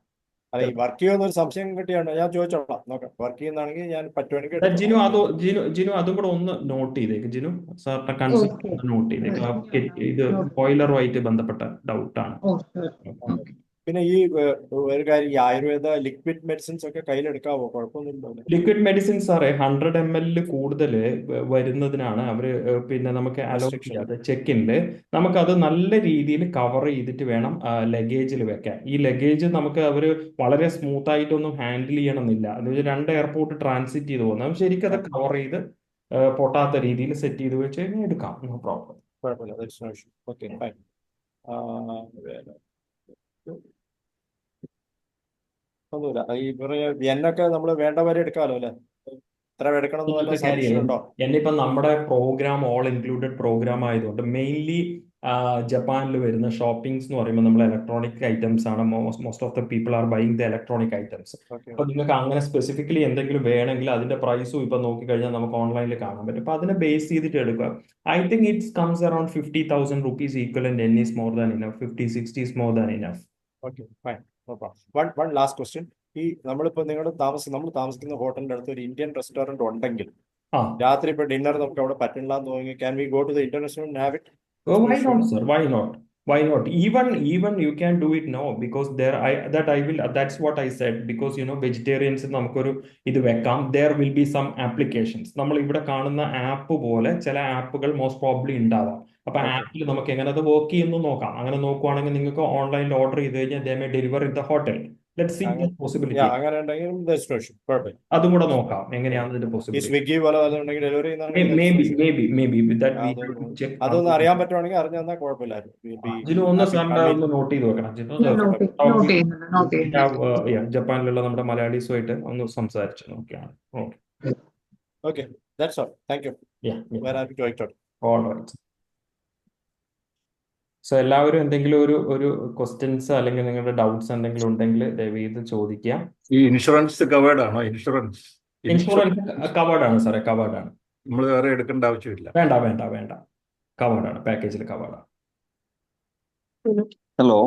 അല്ല, ഈ വർക്ക് ചെയ്യുന്ന ഒരു സംശയം കിട്ടിയാണ് ഞാൻ ചോദിച്ചോളാം. നോക്കാം, വർക്ക് ചെയ്യുന്നതാണെങ്കിൽ ഞാൻ പറ്റുവാണെങ്കിൽ ജിനു അതും കൂടെ ഒന്ന് നോട്ട് ചെയ്തേക്ക്. ജിനു സാറിന്റെ കൺസെപ്റ്റ് നോട്ട് ചെയ്തേക്ക്. ഇത് ബോയിലറുമായിട്ട് ബന്ധപ്പെട്ട ഡൗട്ടാണ്. പിന്നെ ഈ ഒരു കാര്യം, ഈ ആയുർവേദ ലിക്വിഡ് മെഡിസിൻസ് ഒക്കെ കയ്യിലെടുക്കാവോ? കുഴപ്പമൊന്നുമില്ല. ലിക്വിഡ് മെഡിസിൻ സാറേ 100 ml കൂടുതൽ വരുന്നതിനാണ് അവര് പിന്നെ നമുക്ക് അലോ ചെയ്യാതെ ചെക്കിനില് നമുക്കത് നല്ല രീതിയിൽ കവർ ചെയ്തിട്ട് വേണം ലഗേജിൽ വെക്കാൻ. ഈ ലഗേജ് നമുക്ക് അവര് വളരെ സ്മൂത്ത് ആയിട്ടൊന്നും ഹാൻഡിൽ ചെയ്യണമെന്നില്ല. എന്ന് വെച്ചാൽ 2 എയർപോർട്ട് ട്രാൻസിറ്റ് ചെയ്ത് പോകുന്നത് ശരിക്കും അത് കവർ ചെയ്ത് പൊട്ടാത്ത രീതിയിൽ സെറ്റ് ചെയ്ത് വെച്ച് കഴിഞ്ഞാൽ എടുക്കാം. No problem. കുഴപ്പമില്ല. Okay, fine. ഒന്നുമില്ല. ഈ എന്നൊക്കെ നമ്മൾ വേണ്ട വരെ എടുക്കാമല്ലോ അല്ലെ? എത്ര എടുക്കണം? എന്നിപ്പം നമ്മുടെ പ്രോഗ്രാം ഓൾ ഇൻക്ലൂഡഡ് പ്രോഗ്രാം ആയതുകൊണ്ട് മെയിൻലി ജപ്പാനിൽ വരുന്ന ഷോപ്പിംഗ്സ് എന്ന് പറയുമ്പോൾ നമ്മൾ ഇലക്ട്രോണിക് ഐറ്റംസ് ആണ്. Most of the people are buying the electronic items. അപ്പൊ നിങ്ങൾക്ക് അങ്ങനെ സ്പെസിഫിക്കലി എന്തെങ്കിലും വേണമെങ്കിൽ അതിന്റെ പ്രൈസും ഇപ്പൊ നോക്കിക്കഴിഞ്ഞാൽ നമുക്ക് ഓൺലൈനിൽ കാണാൻ പറ്റും. അപ്പൊ അതിനെ ബേസ് ചെയ്തിട്ട് എടുക്കുക. I think it's comes around 50,000 rupees equivalent. N is more than enough. 50-60 is more than enough. Okay, fine. One last question. ഈ നമ്മളിപ്പോ നമ്മൾ താമസിക്കുന്ന ഹോട്ടലിന്റെ അടുത്ത് ഒരു ഇന്ത്യൻ റെസ്റ്റോറന്റ് ഉണ്ടെങ്കിൽ രാത്രി ഇപ്പൊ ഡിന്നർ നമുക്ക് അവിടെ പറ്റില്ല എന്ന് തോന്നി, can we go to the international and have it? Why not, sir? Why not? Why not? Even you can do it now because that's what I said because vegetarians നമുക്കൊരു ഇത് വെക്കാം. There will be some applications. നമ്മൾ ഇവിടെ കാണുന്ന app പോലെ ചില ആപ്പുകൾ most probably ഉണ്ടാവാം. അപ്പൊ Okay. ആപ്പിൽ നമുക്ക് എങ്ങനെ അത് വർക്ക് ചെയ്യുന്നു നോക്കാം. അങ്ങനെ നോക്കുവാണെങ്കിൽ നിങ്ങൾക്ക് ഓൺലൈനിൽ ഓർഡർ ചെയ്ത് കഴിഞ്ഞാൽ they may deliver in the hotel. Let's see the possibility. അങ്ങനെ ഉണ്ടെങ്കിൽ there's no issue. കുഴപ്പമില്ല. അതും കൂടെ നോക്കാം എങ്ങനെയാണ് ഇതിന്റെ ഈ പോസിബിലിറ്റി. സ്വിഗ്ഗി പോലെ വല്ലതുണ്ടെങ്കിൽ delivery Maybe that we have to check. അതൊന്ന് അറിയാൻ പറ്റുവാണെങ്കിൽ അറിഞ്ഞു തന്നാൽ കുഴപ്പമില്ലായിരുന്നു. ജിനു ഒന്ന് സാറിന്റെ ഒന്ന് നോട്ട് ചെയ്ത് വെക്കണം. ജപ്പാനിലുള്ള നമ്മുടെ മലയാളീസുമായിട്ട് ഒന്ന് സംസാരിച്ചു നോക്കിയാണ്. Okay, that's all. Thank you. Where are we going to? All right. So എല്ലാവരും എന്തെങ്കിലും ഒരു ക്വസ്റ്റ്യൻസ് അല്ലെങ്കിൽ നിങ്ങളുടെ ഡൗട്ട്സ് എന്തെങ്കിലും ഉണ്ടെങ്കിൽ ദയവ് ചെയ്ത് ചോദിക്കാം. ഈ ഇൻഷുറൻസ് കവേർഡ് ആണോ? ഇൻഷുറൻസ് കവേർഡ് ആണ് സാറേ, കവേർഡ് ആണ്. നമ്മൾ വേറെ എടുക്കേണ്ട ആവശ്യമില്ല. വേണ്ട കവേർഡ് ആണ്, പാക്കേജിൽ കവേർഡ് ആണ്. ഹലോ,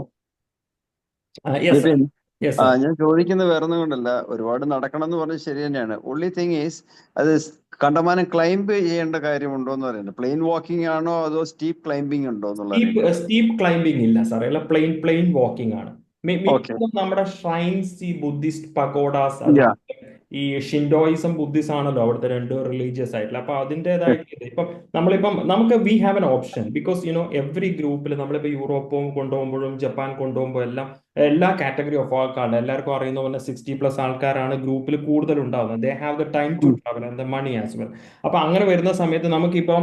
Yes, ഞാൻ ചോദിക്കുന്നത് വേറെ ഒന്നും കൊണ്ടല്ല, ഒരുപാട് നടക്കണം എന്ന് പറഞ്ഞത് ശരി തന്നെയാണ്. ഓൺലി തിങ് ഈസ് അത് കണ്ടമാനം ക്ലൈംബ് ചെയ്യേണ്ട കാര്യമുണ്ടോ എന്ന് പറയുന്നത്. പ്ലെയിൻ വാക്കിംഗ് ആണോ അതോ സ്റ്റീപ്പ് ക്ലൈംബിംഗ് ഉണ്ടോ എന്നുള്ളത്? സ്റ്റീപ്പ് ക്ലൈംബിംഗ് ഇല്ല സാറേ, അല്ല പ്ലെയിൻ വാക്കിംഗ് ആണ്. Okay. നമ്മുടെ ഷ്രൈൻസ്, ഈ ബുദ്ധിസ്റ്റ് പഗോഡാസ്, Yeah. ഈ ഷിൻഡോയിസം ബുദ്ധിസം ആണല്ലോ അവിടുത്തെ രണ്ട് റിലീജിയസ് ആയിട്ടുള്ള. അപ്പൊ അതിൻ്റെതായിട്ട് നമുക്ക് we have an option because every ഗ്രൂപ്പിൽ നമ്മളിപ്പോ യൂറോപ്പ് കൊണ്ടുപോകുമ്പോഴും ജപ്പാൻ കൊണ്ടുപോകുമ്പോൾ എല്ലാ കാറ്റഗറി ഓഫ് ആൾക്കാരുണ്ട്. എല്ലാവർക്കും അറിയുന്ന പോലെ 60+ ആൾക്കാരാണ് ഗ്രൂപ്പിൽ കൂടുതൽ ഉണ്ടാവുന്നത്. They have the time to travel and the money as well. അപ്പൊ അങ്ങനെ വരുന്ന സമയത്ത് നമുക്കിപ്പം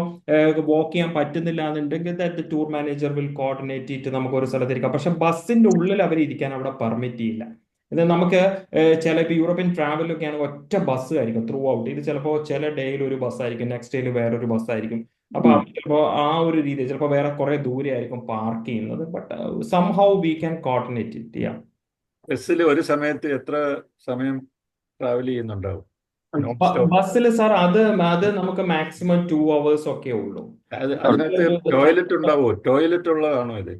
വാക്ക് ചെയ്യാൻ പറ്റുന്നില്ല എന്നുണ്ടെങ്കിൽ ടൂർ മാനേജർ വിൽ കോർഡിനേറ്റ് ചെയ്തിട്ട് നമുക്ക് ഒരു സ്ഥലത്തിരിക്കാം. പക്ഷെ ബസ്സിന്റെ ഉള്ളിൽ അവർ ഇരിക്കാൻ അവിടെ പെർമിറ്റ് ചെയ്യില്ല. ഇത് നമുക്ക് ചിലപ്പോൾ യൂറോപ്യൻ ട്രാവലൊക്കെ ആണെങ്കിൽ ഒറ്റ ബസ് ആയിരിക്കും ത്രൂ ഔട്ട്. ഇത് ചിലപ്പോൾ ചില ഡേയിൽ ഒരു ബസ്സായിരിക്കും, നെക്സ്റ്റ് ഡേയിൽ വേറൊരു ബസ്സായിരിക്കും. അപ്പൊ ചിലപ്പോൾ ആ ഒരു രീതി ചിലപ്പോൾ വേറെ കുറെ ദൂരെ ആയിരിക്കും പാർക്ക് ചെയ്യുന്നത്. But somehow we can coordinate it ചെയ്യാം. ബസ്സിൽ ഒരു സമയത്ത് എത്ര സമയം ട്രാവൽ ചെയ്യുന്നുണ്ടാവും? ബസ്സിൽ സാർ അത് നമുക്ക് മാക്സിമം 2 hours ഒക്കെ ഉള്ളൂ. അതിനകത്ത് ടോയ്ലറ്റ് ഉണ്ടാവോ? ടോയ്ലറ്റ് ഉള്ളതാണോ ഇത്?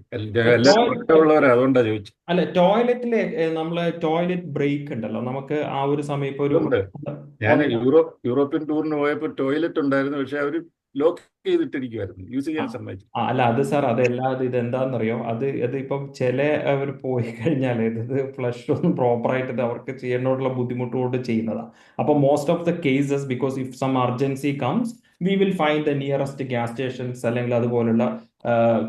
ഉള്ളവരാ, അതുകൊണ്ടാ ചോദിച്ചു. അല്ല, ടോയ്ലറ്റില് നമ്മള് ടോയ്ലറ്റ് ബ്രേക്ക് ഉണ്ടല്ലോ, നമുക്ക് ആ ഒരു സമയം ഇപ്പൊ ഒരു ഞാൻ യൂറോപ്യൻ ടൂറിന് പോയപ്പോ ടോയ്ലറ്റ് ഉണ്ടായിരുന്നു, പക്ഷെ അവര് ലോക്ക് ചെയ്തിട്ടിരിക്കുവായിരുന്നു, യൂസ് ചെയ്യാൻ സമ്മതിച്ചു. അല്ല അത് സാർ അതെല്ലാതെ ഇതെന്താണെന്നറിയോ, അത് ഇപ്പം ചില അവർ പോയി കഴിഞ്ഞാൽ ഇത് ഫ്ലഷ് ഒന്നും പ്രോപ്പറായിട്ട് ഇത് അവർക്ക് ചെയ്യുന്നതിനോടുള്ള ബുദ്ധിമുട്ടുകൊണ്ട് ചെയ്യുന്നതാണ്. അപ്പൊ most of the cases because if some urgency comes we will find the nearest gas stations അല്ലെങ്കിൽ അതുപോലുള്ള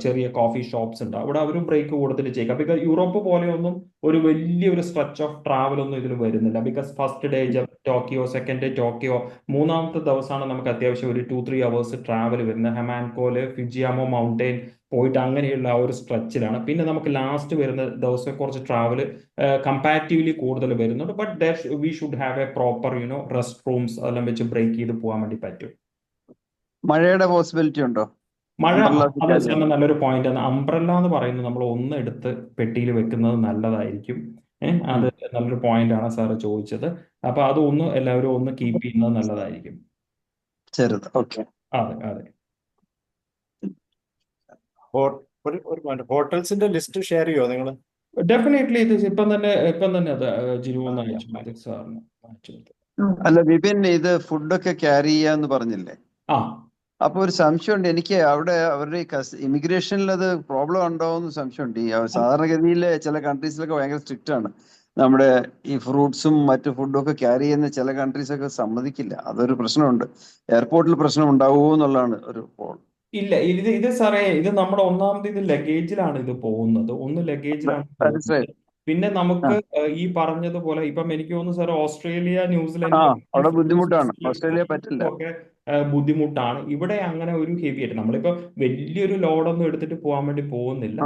ചെറിയ കോഫി ഷോപ്സ് ഉണ്ട്, അവിടെ അവർ ബ്രേക്ക് കൊടുത്തിട്ട് ചെയ്യുക. ബിക്കോസ് യൂറോപ്പ് പോലെയൊന്നും ഒരു വലിയൊരു സ്ട്രെച്ച് ഓഫ് ട്രാവൽ ഒന്നും ഇതിൽ വരുന്നില്ല. Because first day Tokyo, second day Tokyo, മൂന്നാമത്തെ ദിവസമാണ് നമുക്ക് അത്യാവശ്യം ഒരു 2-3 hours ട്രാവൽ വരുന്നത്. ഹെമാൻകോല്, ഫിജിയാമോ മൗണ്ടെയിൻ പോയിട്ട് അങ്ങനെയുള്ള ആ ഒരു സ്ട്രെച്ചിലാണ്. പിന്നെ നമുക്ക് ലാസ്റ്റ് വരുന്ന ദിവസം കുറച്ച് ട്രാവൽ കമ്പാരിറ്റീവ്ലി കൂടുതൽ വരുന്നുണ്ട്. But we should have A proper rest rooms അതെല്ലാം വെച്ച് ബ്രേക്ക് ചെയ്ത് പോകാൻ വേണ്ടി പറ്റും. മഴയുടെ പോസിബിലിറ്റി ഉണ്ടോ? മഴ അത് നല്ലൊരു പോയിന്റ് ആണ്. അംബ്രല്ല എന്ന് പറയുന്നത് നമ്മൾ ഒന്ന് എടുത്ത് പെട്ടിയിൽ വെക്കുന്നത് നല്ലതായിരിക്കും. അത് നല്ലൊരു പോയിന്റ് ആണ് സാറ് ചോദിച്ചത്. അപ്പൊ അത് എല്ലാവരും ഒന്ന് കീപ്പ് ചെയ്യുന്നത് നല്ലതായിരിക്കും. ഓക്കെ. അതെ. ഹോട്ടൽസിന്റെ ലിസ്റ്റ് ഷെയർ ചെയ്യോ നിങ്ങൾ? ഡെഫിനറ്റ്ലി ഇത് ഇപ്പം തന്നെ അത് ജിനുവെന്ന് അയച്ചു സാറിന് അയച്ചു. അല്ല വിപിൻ, ഇത് ഫുഡൊക്കെ ക്യാരി ചെയ്യാന്ന് പറഞ്ഞില്ലേ? അപ്പൊ ഒരു സംശയമുണ്ട് എനിക്ക്. അവിടെ അവരുടെ ഇമിഗ്രേഷനിൽ അത് പ്രോബ്ലം ഉണ്ടോ എന്ന് സംശയമുണ്ട്. ഈ സാധാരണഗതിയിൽ ചില കൺട്രീസിലൊക്കെ ഭയങ്കര സ്ട്രിക്റ്റ് ആണ്. നമ്മുടെ ഈ ഫ്രൂട്ട്സും മറ്റു ഫുഡും ഒക്കെ ക്യാരി ചെയ്യുന്ന ചില കൺട്രീസൊക്കെ സമ്മതിക്കില്ല. അതൊരു പ്രശ്നമുണ്ട്. എയർപോർട്ടിൽ പ്രശ്നം ഉണ്ടാവുമോ എന്നുള്ളതാണ് ഒരു ഇല്ല, ഇത് സാറേ, ഇത് നമ്മുടെ ഒന്നാമത് ഇത് ലഗേജിലാണ് ഇത് പോകുന്നത്. ഒന്ന് ലഗേജിലാണ് പോകുന്നത്. പിന്നെ നമുക്ക് ഈ പറഞ്ഞതുപോലെ ഇപ്പം എനിക്ക് തോന്നുന്നു സാർ ഓസ്ട്രേലിയ, ന്യൂസിലാൻഡ് അവിടെ ബുദ്ധിമുട്ടാണ്. ഓസ്ട്രേലിയ പറ്റില്ല, ഒക്കെ ബുദ്ധിമുട്ടാണ്. ഇവിടെ അങ്ങനെ ഒരു ഹെവി ആയിട്ട് നമ്മളിപ്പോ വലിയൊരു ലോഡൊന്നും എടുത്തിട്ട് പോകാൻ വേണ്ടി പോകുന്നില്ല.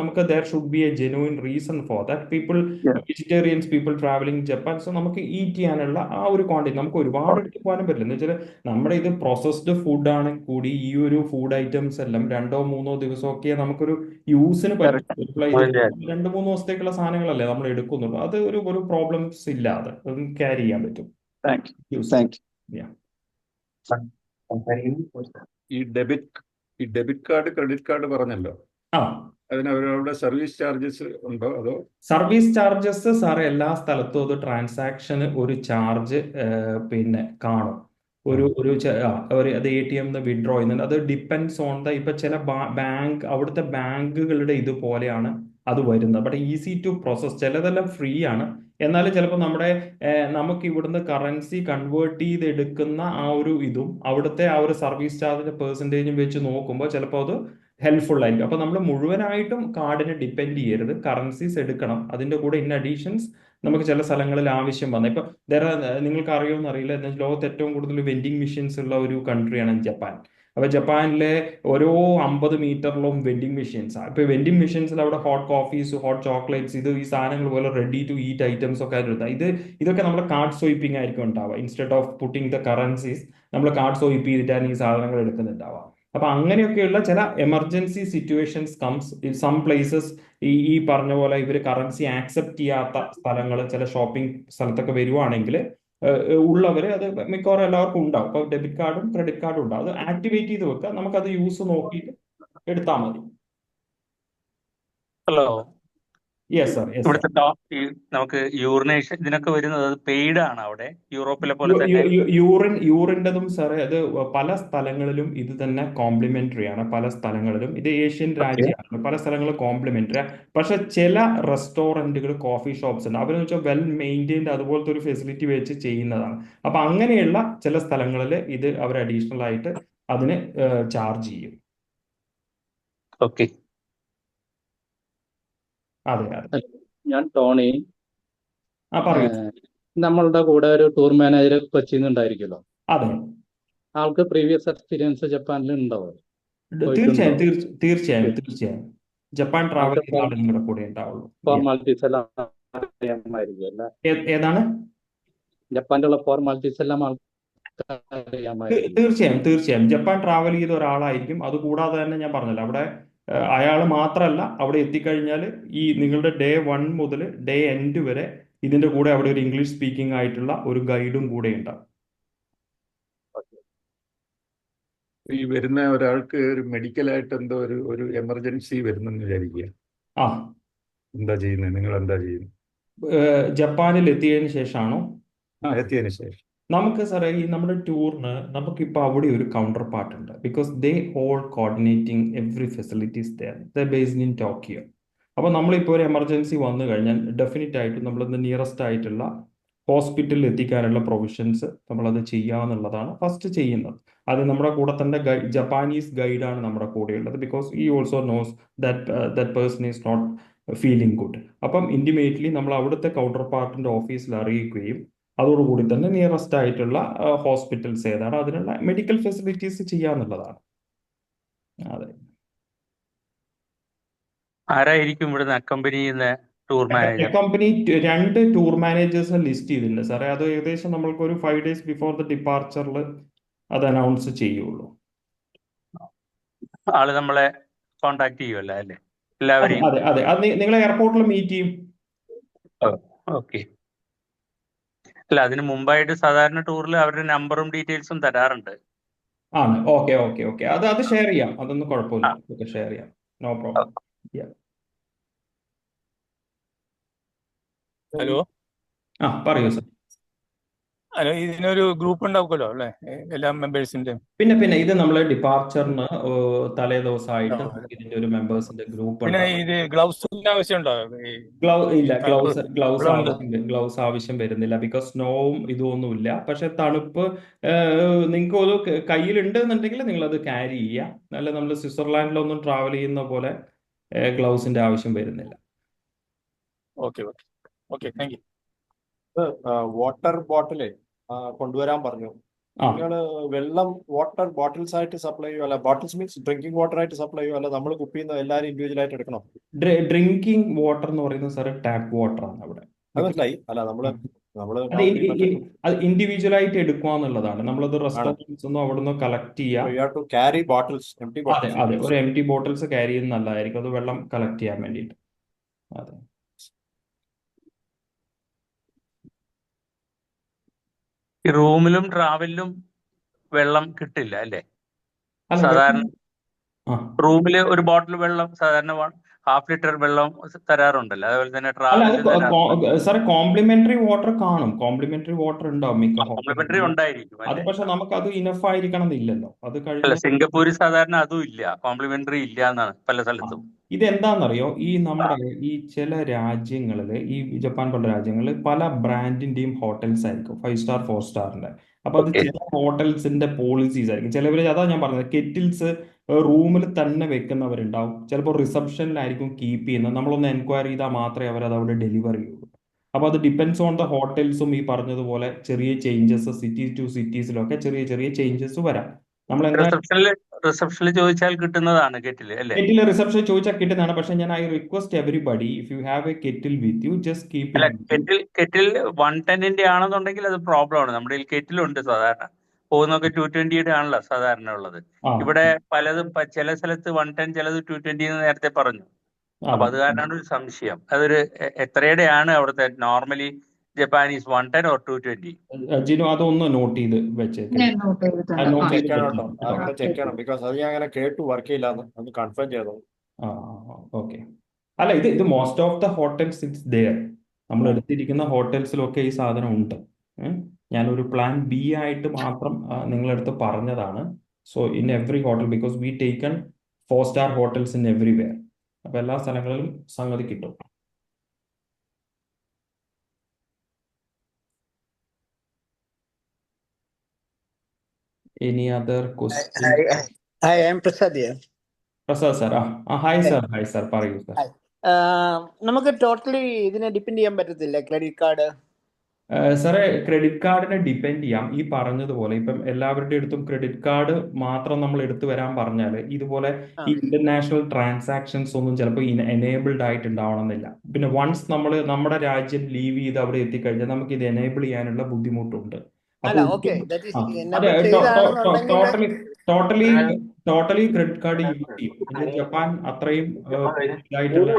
നമുക്ക് there should be A genuine reason for that people, vegetarians people travelling Japan. So നമുക്ക് ഈറ്റ് ചെയ്യാനുള്ള ആ ഒരു ക്വാണ്ടിറ്റി നമുക്ക് ഒരുപാട് എടുത്ത് പോകാനും പറ്റില്ല. എന്ന് വെച്ചാൽ നമ്മുടെ ഇത് പ്രോസസ്ഡ് ഫുഡ് ആണെങ്കിൽ കൂടി ഈ ഒരു ഫുഡ് ഐറ്റംസ് എല്ലാം 2-3 ദിവസമൊക്കെ നമുക്കൊരു യൂസിന് പറ്റും. 2-3 ദിവസത്തേക്കുള്ള സാധനങ്ങളല്ലേ നമ്മൾ എടുക്കുന്നുള്ളൂ. അത് ഒരു പ്രോബ്ലംസ് ഇല്ലാതെ ക്യാരി ചെയ്യാൻ പറ്റും. ഈ ഡെബിറ്റ് കാർഡ്, ക്രെഡിറ്റ് കാർഡ് പറഞ്ഞല്ലോ, അതിന് അവരവിടെ സർവീസ് ചാർജസ് ഉണ്ടോ? അതോ സർവീസ് ചാർജസ് സാറേ എല്ലാ സ്ഥലത്തും അത് ട്രാൻസാക്ഷന് ഒരു ചാർജ് പിന്നെ കാണും. അത് ATM വിഡ്രോ ചെയ്യുന്നുണ്ട്. അത് ഡിപ്പെൻഡ്സ് ഓൺ ഇപ്പൊ ചില അവിടുത്തെ ബാങ്കുകളുടെ ഇതുപോലെയാണ് അത് വരുന്നത്. But easy to process. ചിലതെല്ലാം ഫ്രീ ആണ്. എന്നാലും ചിലപ്പോൾ നമുക്ക് ഇവിടുന്ന് കറൻസി കൺവേർട്ട് ചെയ്തെടുക്കുന്ന ആ ഒരു ഇതും അവിടുത്തെ ആ ഒരു സർവീസ് ചാർജിന്റെ പെർസെൻറ്റേജും വെച്ച് നോക്കുമ്പോൾ ചിലപ്പോൾ അത് ഹെൽപ്ഫുൾ ആയിരിക്കും. അപ്പൊ നമ്മൾ മുഴുവനായിട്ടും കാർഡിനെ ഡിപ്പെൻഡ് ചെയ്യരുത്. കറൻസീസ് എടുക്കണം. അതിന്റെ കൂടെ ഇൻ അഡീഷൻസ് നമുക്ക് ചില സ്ഥലങ്ങളിൽ ആവശ്യം വന്ന ഇപ്പൊ നിങ്ങൾക്ക് അറിയുമെന്ന് അറിയില്ല, ലോകത്ത് ഏറ്റവും കൂടുതൽ വെൻഡിങ് മെഷീൻസ് ഉള്ള ഒരു കൺട്രിയാണ് ജപ്പാൻ. അപ്പൊ ജപ്പാനിലെ ഓരോ 50 മീറ്ററിലും വെൻഡിങ് മെഷീൻസ്. ഇപ്പൊ വെൻഡിങ് മെഷീൻസിൽ അവിടെ ഹോട്ട് കോഫീസ്, ഹോട്ട് ചോക്ലേറ്റ്സ്, ഈ സാധനങ്ങൾ പോലെ റെഡി ടു ഈറ്റ് ഐറ്റംസ് ഒക്കെ ആയിട്ട് ഇതൊക്കെ നമ്മുടെ കാർഡ് സ്വൈപ്പിംഗ് ആയിരിക്കും ഉണ്ടാവുക. Instead of putting the currencies നമ്മൾ കാർഡ് സ്വൈപ്പ് ചെയ്തിട്ടാണ് ഈ സാധനങ്ങൾ എടുക്കുന്നുണ്ടാവുക. അപ്പൊ അങ്ങനെയൊക്കെയുള്ള ചില എമർജൻസി സിറ്റുവേഷൻസ് സം പ്ലേസസ് ഈ പറഞ്ഞ പോലെ ഇവർ കറൻസി ആക്സെപ്റ്റ് ചെയ്യാത്ത സ്ഥലങ്ങൾ, ചില ഷോപ്പിംഗ് സ്ഥലത്തൊക്കെ വരുവാണെങ്കിൽ ഉള്ളവര് അത് മിക്കവാറും എല്ലാവർക്കും ഉണ്ടാവും. അപ്പൊ ഡെബിറ്റ് കാർഡും ക്രെഡിറ്റ് കാർഡും ഉണ്ടാവും. അത് ആക്ടിവേറ്റ് ചെയ്ത് വെക്കുക. നമുക്കത് യൂസ് നോക്കിയിട്ട് എടുത്താൽ മതി. Hello, yes sir, yes sir. ഇവിടുത്തെ നമുക്ക് യൂറിനേഷൻ ഇതിനൊക്കെ വരുന്നത് പെയ്ഡ് ആണ് അവിടെ, യൂറോപ്പിലെ പോലെ തന്നെ? യൂറിൻ്റെതും സാറേ അത് പല സ്ഥലങ്ങളിലും ഇത് തന്നെ കോംപ്ലിമെന്ററി ആണ്. പല സ്ഥലങ്ങളിലും ഇത് ഏഷ്യൻ രാജ്യമാണ്, പല സ്ഥലങ്ങളിലും കോംപ്ലിമെന്ററി. പക്ഷെ ചില റെസ്റ്റോറൻറ്റുകൾ, കോഫി ഷോപ്സ് ഉണ്ട്, അവരെന്ന് വെച്ചാൽ വെൽ മെയിൻറ്റൈൻഡ് അതുപോലത്തെ ഒരു ഫെസിലിറ്റി വെച്ച് ചെയ്യുന്നതാണ്. അപ്പൊ അങ്ങനെയുള്ള ചില സ്ഥലങ്ങളിൽ ഇത് അവർ അഡീഷണൽ ആയിട്ട് അതിന് ചാർജ് ചെയ്യും. ഓക്കെ. അതെ അതെ. ഞാൻ ടോണി. പറയൂ. നമ്മളുടെ കൂടെ ഒരു ടൂർ മാനേജർ കൊച്ചിയിൽ നിന്നുണ്ടായിരിക്കുമല്ലോ. അതെ, ആൾക്ക് പ്രീവിയസ് എക്സ്പീരിയൻസ് ജപ്പാനിൽ ഉണ്ടാവും. തീർച്ചയായും തീർച്ചയായും തീർച്ചയായും. ജപ്പാൻ ട്രാവൽ ചെയ്ത ആൾ നിങ്ങളുടെ കൂടെ ഉണ്ടാവുള്ളൂ. ഫോർമാലിറ്റീസ് എല്ലാം അറിയാമായിരിക്കും അല്ലേ? ഏതാണ്? ജപ്പാനിലുള്ള ഫോർമാലിറ്റീസ് എല്ലാം അറിയാമായിരിക്കും. തീർച്ചയായും തീർച്ചയായും. ജപ്പാൻ ട്രാവൽ ചെയ്ത ഒരാളായിരിക്കും. അതുകൂടാതെ തന്നെ ഞാൻ പറഞ്ഞല്ലോ, അവിടെ അയാൾ മാത്രമല്ല, അവിടെ എത്തിക്കഴിഞ്ഞാൽ നിങ്ങളുടെ ഡേ 1 മുതൽ ഡേ എൻഡ് വരെ ഇതിന്റെ കൂടെ അവിടെ ഒരു ഇംഗ്ലീഷ് സ്പീക്കിംഗ് ആയിട്ടുള്ള ഒരു ഗൈഡും കൂടെ ഉണ്ടാവും. ഈ വരുന്ന ഒരാൾക്ക് ഒരു മെഡിക്കലായിട്ട് എന്തോ ഒരു എമർജൻസി വരുന്നെന്ന് വിചാരിക്കുക, എന്താ ചെയ്യുന്നത്? നിങ്ങൾ എന്താ ചെയ്യുന്നത്? ജപ്പാനിൽ എത്തിയതിനു ശേഷമാണോ? എത്തിയതിനു ശേഷം നമുക്ക് സാറേ നമ്മുടെ ടൂറിന് നമുക്കിപ്പോൾ അവിടെ ഒരു കൗണ്ടർ പാർട്ട് ഉണ്ട്. Because they all coordinating every facilities the based in Tokyo. അപ്പോൾ നമ്മളിപ്പോൾ ഒരു എമർജൻസി വന്നു കഴിഞ്ഞാൽ ഡെഫിനറ്റ് ആയിട്ടും നമ്മളത് നിയറസ്റ്റ് ആയിട്ടുള്ള ഹോസ്പിറ്റലിൽ എത്തിക്കാനുള്ള പ്രൊവിഷൻസ് നമ്മളത് ചെയ്യാന്നുള്ളതാണ് ഫസ്റ്റ് ചെയ്യുന്നത്. അത് നമ്മുടെ കൂടെ തന്നെ ജപ്പാനീസ് ഗൈഡാണ് നമ്മുടെ കൂടെയുള്ളത്. ബിക്കോസ് ഈ also knows that person is not feeling good. അപ്പം ഇൻറ്റിമേറ്റ്ലി നമ്മൾ അവിടുത്തെ കൗണ്ടർ പാർട്ടിന്റെ ഓഫീസിൽ അറിയിക്കുകയും അതോടുകൂടി തന്നെ നിയറസ്റ്റ് ആയിട്ടുള്ള ഹോസ്പിറ്റൽസ് ഏതാണ്, അതിനുള്ള മെഡിക്കൽ ഫെസിലിറ്റീസ് ചെയ്യാന്നുള്ളതാണ്. അതെ. ആരായിരിക്കും ഇവിടുന്ന് അക്കമ്പനി ചെയ്യുന്ന tour manager? Company 2 tour managers list ചെയ്തിട്ടുണ്ട് സാറേ. അത് ഏകദേശം നമ്മൾക്ക് ഒരു 5 days ബിഫോർ ദ ഡിപ്പാർച്ചറിൽ അത് അനൗൺസ് ചെയ്യുള്ളൂ. ആള് നമ്മളെ കോണ്ടാക്ട് ചെയ്യുമല്ലോ അല്ലേ? എല്ലാവരെയും? അതെ അതെ. അത് നിങ്ങളെ എയർപോർട്ടിൽ മീറ്റ് ചെയ്യും. ഓക്കെ. അല്ല, അതിന് മുമ്പായിട്ട് സാധാരണ ടൂറിൽ അവരുടെ നമ്പറും ഡീറ്റെയിൽസും തരാറുണ്ട്. ആണ്. Okay okay okay. അത് ഷെയർ ചെയ്യാം. അതൊന്നും കുഴപ്പമില്ല. അതൊക്കെ ഷെയർ ചെയ്യാം. No problem. ഹലോ, പറയൂ സർ. ഹലോ, ഇതിനൊരു ഗ്രൂപ്പ് ഉണ്ടാവുമല്ലോ അല്ലേ, എല്ലാ മെമ്പേഴ്സിന്റെ? പിന്നെ ഇത് നമ്മളെ ഡിപ്പാർച്ചറിന് തലേ ദിവസമായിട്ട് ഇതിന്റെ ഒരു മെമ്പേഴ്സിന്റെ ഗ്രൂപ്പ്. പിന്നെ ഇത് ഗ്ലൗസിന്റെ ആവശ്യമുണ്ടോ? ഇല്ല, ഗ്ലൗസ് ആവശ്യം വരുന്നില്ല. ബിക്കോസ് സ്നോവും ഇതൊന്നുമില്ല. പക്ഷെ തണുപ്പ് നിങ്ങൾക്ക് ഒരു കയ്യിലുണ്ട് എന്നുണ്ടെങ്കിൽ നിങ്ങൾ അത് ക്യാരി ചെയ്യുക. അല്ല, നമ്മൾ സ്വിറ്റ്സർലാൻഡിലൊന്നും ട്രാവൽ ചെയ്യുന്ന പോലെ ഗ്ലൗസിന്റെ ആവശ്യം വരുന്നില്ല. Okay okay okay, thank you. Water bottle കൊണ്ടുവരാൻ പറഞ്ഞു. നിങ്ങള് വെള്ളം വാട്ടർ ബോട്ടിൽസ് ആയിട്ട് സപ്ലൈ ചെയ്യോ? അല്ല, ബോട്ടിൽസ് മീൻസ് ഡ്രിങ്കിങ് വാട്ടർ ആയിട്ട് സപ്ലൈ ചെയ്യോ? അല്ല, നമ്മൾ കുപ്പിയിൽ നിന്ന് എല്ലാവരും ഇൻഡിവിജ്വൽ ആയിട്ട് എടുക്കണം? ഡ്രിങ്കിങ് വാട്ടർ എന്ന് പറയുന്നത് സാറ് ടാപ്പ് വാട്ടർ ആണ് അവിടെ. അത് മനസ്സിലായി. അല്ല, നമ്മള് അത് ഇൻഡിവിജ്വൽ ആയിട്ട് എടുക്കുക. നമ്മളത് റെസ്റ്റോറൻറ്റ്സ് ഒന്നും അവിടെ നിന്ന് കളക്ട് ചെയ്യാം. ക്യാരി ബോട്ടിൽസ്, അതെ, ഒരു എംപ്റ്റി ബോട്ടിൽസ് ക്യാരി ചെയ്യുന്നത് നല്ലതായിരിക്കും. അത് വെള്ളം കളക്ട് ചെയ്യാൻ വേണ്ടിയിട്ട്. അതെ. ഈ റൂമിലും ട്രാവലിലും വെള്ളം കിട്ടില്ല അല്ലേ? സാധാരണ റൂമില് ഒരു ബോട്ടിൽ വെള്ളം സാധാരണ ഹാഫ് ലിറ്റർ വെള്ളം തരാറുണ്ടല്ലോ, അതുപോലെ തന്നെ അല്ല അത് ട്രാവലിൽ തരാറുണ്ട്. സാറേ കോംപ്ലിമെന്ററി വാട്ടർ കാണും, കോംപ്ലിമെന്ററി വാട്ടർ ഉണ്ടാവും മിക്ക കോംപ്ലിമെന്ററി ഹോട്ടലിലും. ഉണ്ടായിരിക്കും അത് അല്ലേ? പക്ഷെ നമുക്ക് അത് ഇനഫ് ആയിരിക്കണം എന്നില്ലല്ലോ. അത് അല്ല, കഴിഞ്ഞ് സിംഗപ്പൂർ സാധാരണ അതും ഇല്ല, കോംപ്ലിമെന്ററി ഇല്ല എന്നാണ് പല ആ, സ്ഥലത്തും. ഇതെന്താണെന്നറിയോ, ഈ നമ്മുടെ ഈ ചില രാജ്യങ്ങളിൽ, ഈ ജപ്പാൻ പോലുള്ള രാജ്യങ്ങളിൽ പല ബ്രാൻഡിന്റെയും ഹോട്ടൽസ് ആയിരിക്കും, 5 സ്റ്റാർ 4 സ്റ്റാറിന്റെ. അപ്പൊ അത് ഓക്കെ. ചില ഹോട്ടൽസിന്റെ പോളിസീസ് ആയിരിക്കും. ചിലവര് അതാ ഞാൻ പറഞ്ഞത്, കെറ്റിൽസ് റൂമിൽ തന്നെ വെക്കുന്നവരുണ്ടാവും, ചിലപ്പോൾ റിസപ്ഷനിലായിരിക്കും കീപ്പ് ചെയ്യുന്നത്. നമ്മളൊന്ന് എൻക്വയറി ചെയ്താൽ മാത്രമേ അവർ അത് അവിടെ ഡെലിവർ ചെയ്യുള്ളൂ. അപ്പൊ അത് ഡിപ്പെൻസ് ഓൺ ദ ഹോട്ടൽസും ഈ പറഞ്ഞതുപോലെ ചെറിയ ചേഞ്ചസ്, സിറ്റി ടു സിറ്റീസിലൊക്കെ ചെറിയ ചെറിയ ചേഞ്ചസ് വരാം. നമ്മൾ എന്താ റിസപ്ഷനിൽ ചോദിച്ചാൽ കിട്ടുന്നതാണ് കെറ്റില് അല്ലേ? കെറ്റിൽ റിസപ്ഷൻ ചോദിച്ചാൽ കിട്ടുന്നതാണ്. പക്ഷെ ഞാൻ request everybody, if you have A kettle with you, just keep അല്ല, ഇറ്റ്. കെറ്റിൽ 110-ന്റെ ആണെന്നുണ്ടെങ്കിൽ അത് പ്രോബ്ലം ആണ്. നമ്മുടെ കയ്യിൽ കെറ്റിലുണ്ട് സാധാരണ, പോകുന്നൊക്കെ 220-യുടെ ആണല്ലോ സാധാരണ ഉള്ളത്. ആ ഇവിടെ പലതും ചില സ്ഥലത്ത് 110, ചിലത് 220 എന്ന് നേരത്തെ പറഞ്ഞു. അപ്പൊ അതെ അത് കാരണമാണ് ഒരു സംശയം. അതൊരു എത്രയുടെ ആണ് അവിടുത്തെ നോർമലി ജപ്പാനീസ്, 110 or 220? ജിനു അതൊന്ന് നോട്ട് ചെയ്ത് വെച്ചേക്ക്. ഞാൻ നോട്ട് അത് ചെയ്തിട്ടുണ്ട്. നോട്ട് ചെക്ക് ചെയ്ത് ചെയ്യണം വെച്ചേക്ക് കേട്ടോ, കേട്ടോ. അവിടെ ചെക്ക് ചെയ്യണം. ബിക്കോസ് അത് ഞാൻ അങ്ങനെ കേട്ടു വർക്ക് ചെയ്യില്ലാന്ന് ഒന്ന് കൺഫേം ചെയ്തോ. ആ ഓക്കെ. അല്ല, ഇത് most of the hotels it's there. നമ്മൾ എടുത്തിരിക്കുന്ന ഹോട്ടൽസിലൊക്കെ ഈ സാധനം ഉണ്ട്. ഞാനൊരു പ്ലാൻ ബി ആയിട്ട് മാത്രം നിങ്ങളടുത്ത് പറഞ്ഞതാണ്. So in every hotel, because we taken 4 star hotels in everywhere. അപ്പൊ എല്ലാ സ്ഥലങ്ങളിലും സംഗതി കിട്ടും. Any other question? Hi, I am Prasad here. Prasad sir. Hi sir. Hi sir, പറയൂ സാർ. Hi. നമുക്ക് ടോട്ടലി ഇതിനെ ഡിപ്പെൻഡ് ചെയ്യാൻ പറ്റത്തില്ല, ക്രെഡിറ്റ് കാർഡ്? സാറേ, ക്രെഡിറ്റ് കാർഡിനെ ഡിപ്പെൻഡ് ചെയ്യാം. ഈ പറഞ്ഞതുപോലെ ഇപ്പം എല്ലാവരുടെ അടുത്തും ക്രെഡിറ്റ് കാർഡ് മാത്രം നമ്മൾ എടുത്തു വരാൻ പറഞ്ഞാൽ ഇതുപോലെ ഈ ഇന്റർനാഷണൽ ട്രാൻസാക്ഷൻസ് ഒന്നും ചിലപ്പോൾ എനേബിൾഡ് ആയിട്ട് ഉണ്ടാവണമെന്നില്ല. പിന്നെ വൺസ് നമ്മൾ നമ്മുടെ രാജ്യം ലീവ് ചെയ്ത് അവിടെ എത്തിക്കഴിഞ്ഞാൽ നമുക്ക് ഇത് എനേബിൾ ചെയ്യാനുള്ള ബുദ്ധിമുട്ടുണ്ട്. അല്ല, അപ്പോൾ ഓക്കെ, അതെ, ടോട്ടലി ക്രെഡിറ്റ് കാർഡ് യൂസ് ചെയ്യും. പിന്നെ ജപ്പാൻ അത്രയും ഇതായിട്ടുള്ള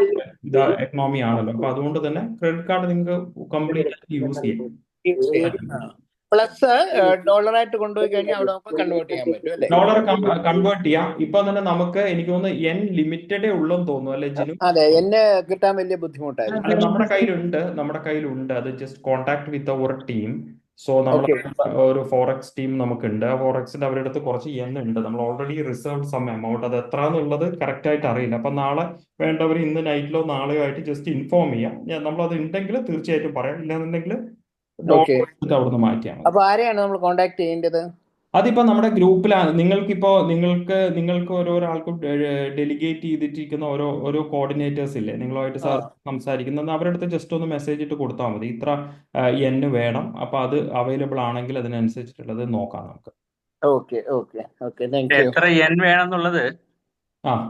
എക്കണോമി ആണല്ലോ. അപ്പൊ അതുകൊണ്ട് തന്നെ ക്രെഡിറ്റ് കാർഡ് നിങ്ങൾക്ക് കംപ്ലീറ്റ് ആയിട്ട് യൂസ് ചെയ്യും. പ്ലസ് ഡോളറായിട്ട് കൊണ്ടുപോയി കഴിഞ്ഞാൽ അവിടെ നമുക്ക് കൺവേർട്ട് ചെയ്യാൻ പറ്റും അല്ലേ? ഡോളർ കൺവേർട്ട് ചെയ്യാം. ഇപ്പൊ തന്നെ നമുക്ക്, എനിക്ക് തോന്നുന്നു എൻ ലിമിറ്റഡേ ഉള്ളെന്ന് തോന്നുന്നു അല്ലെ ജിനു? അതെ, എന്നെ കിട്ടാൻ വലിയ ബുദ്ധിമുട്ടായിരുന്നു. അല്ല, നമ്മുടെ കയ്യിലുണ്ട്. അത് ജസ്റ്റ് കോൺടാക്ട് വിത്ത് അവർ ടീം. സോ നമ്മൾ ഒരു ഫോറക്സ് ടീം നമുക്കുണ്ട്. ആ ഫോറക്സിന്റെ അവരുടെ അടുത്ത് കുറച്ച് yen ഉണ്ട്. നമ്മൾ ഓൾറെഡി റിസർവ് സം എമൗണ്ട്. അത് എത്ര എന്നുള്ളത് കറക്റ്റ് ആയിട്ട് അറിയില്ല. അപ്പൊ നാളെ വേണ്ടവർ ഇന്ന് നൈറ്റിലോ നാളെയോ ആയിട്ട് ജസ്റ്റ് ഇൻഫോം ചെയ്യാം. നമ്മളത് ഉണ്ടെങ്കിൽ തീർച്ചയായിട്ടും പറയാം. ഇല്ലാന്നുണ്ടെങ്കിൽ ഡോക്ടർ അവിടുന്ന് മാറ്റിയാൽ മതി. അപ്പൊ ആരെയാണ് നമ്മൾ കോൺടാക്ട് ചെയ്യേണ്ടത്? അതിപ്പോ നമ്മുടെ ഗ്രൂപ്പിലാണ്. നിങ്ങൾക്ക് ഓരോരാൾക്കും ഡെലിഗേറ്റ് ചെയ്തിട്ടിരിക്കുന്ന ഓരോ കോർഡിനേറ്റേഴ്സ് ഇല്ലേ, നിങ്ങളുമായിട്ട് സാർ സംസാരിക്കുന്നത്, അവരുടെ അടുത്ത് ജസ്റ്റ് ഒന്ന് മെസ്സേജ് ഇട്ട് കൊടുത്താൽ മതി. ഇത്ര yen വേണം, അപ്പൊ അത് അവൈലബിൾ ആണെങ്കിൽ അതിനനുസരിച്ചിട്ടുള്ളത് നോക്കാം നമുക്ക്. എത്ര yen വേണമെന്നുള്ളത്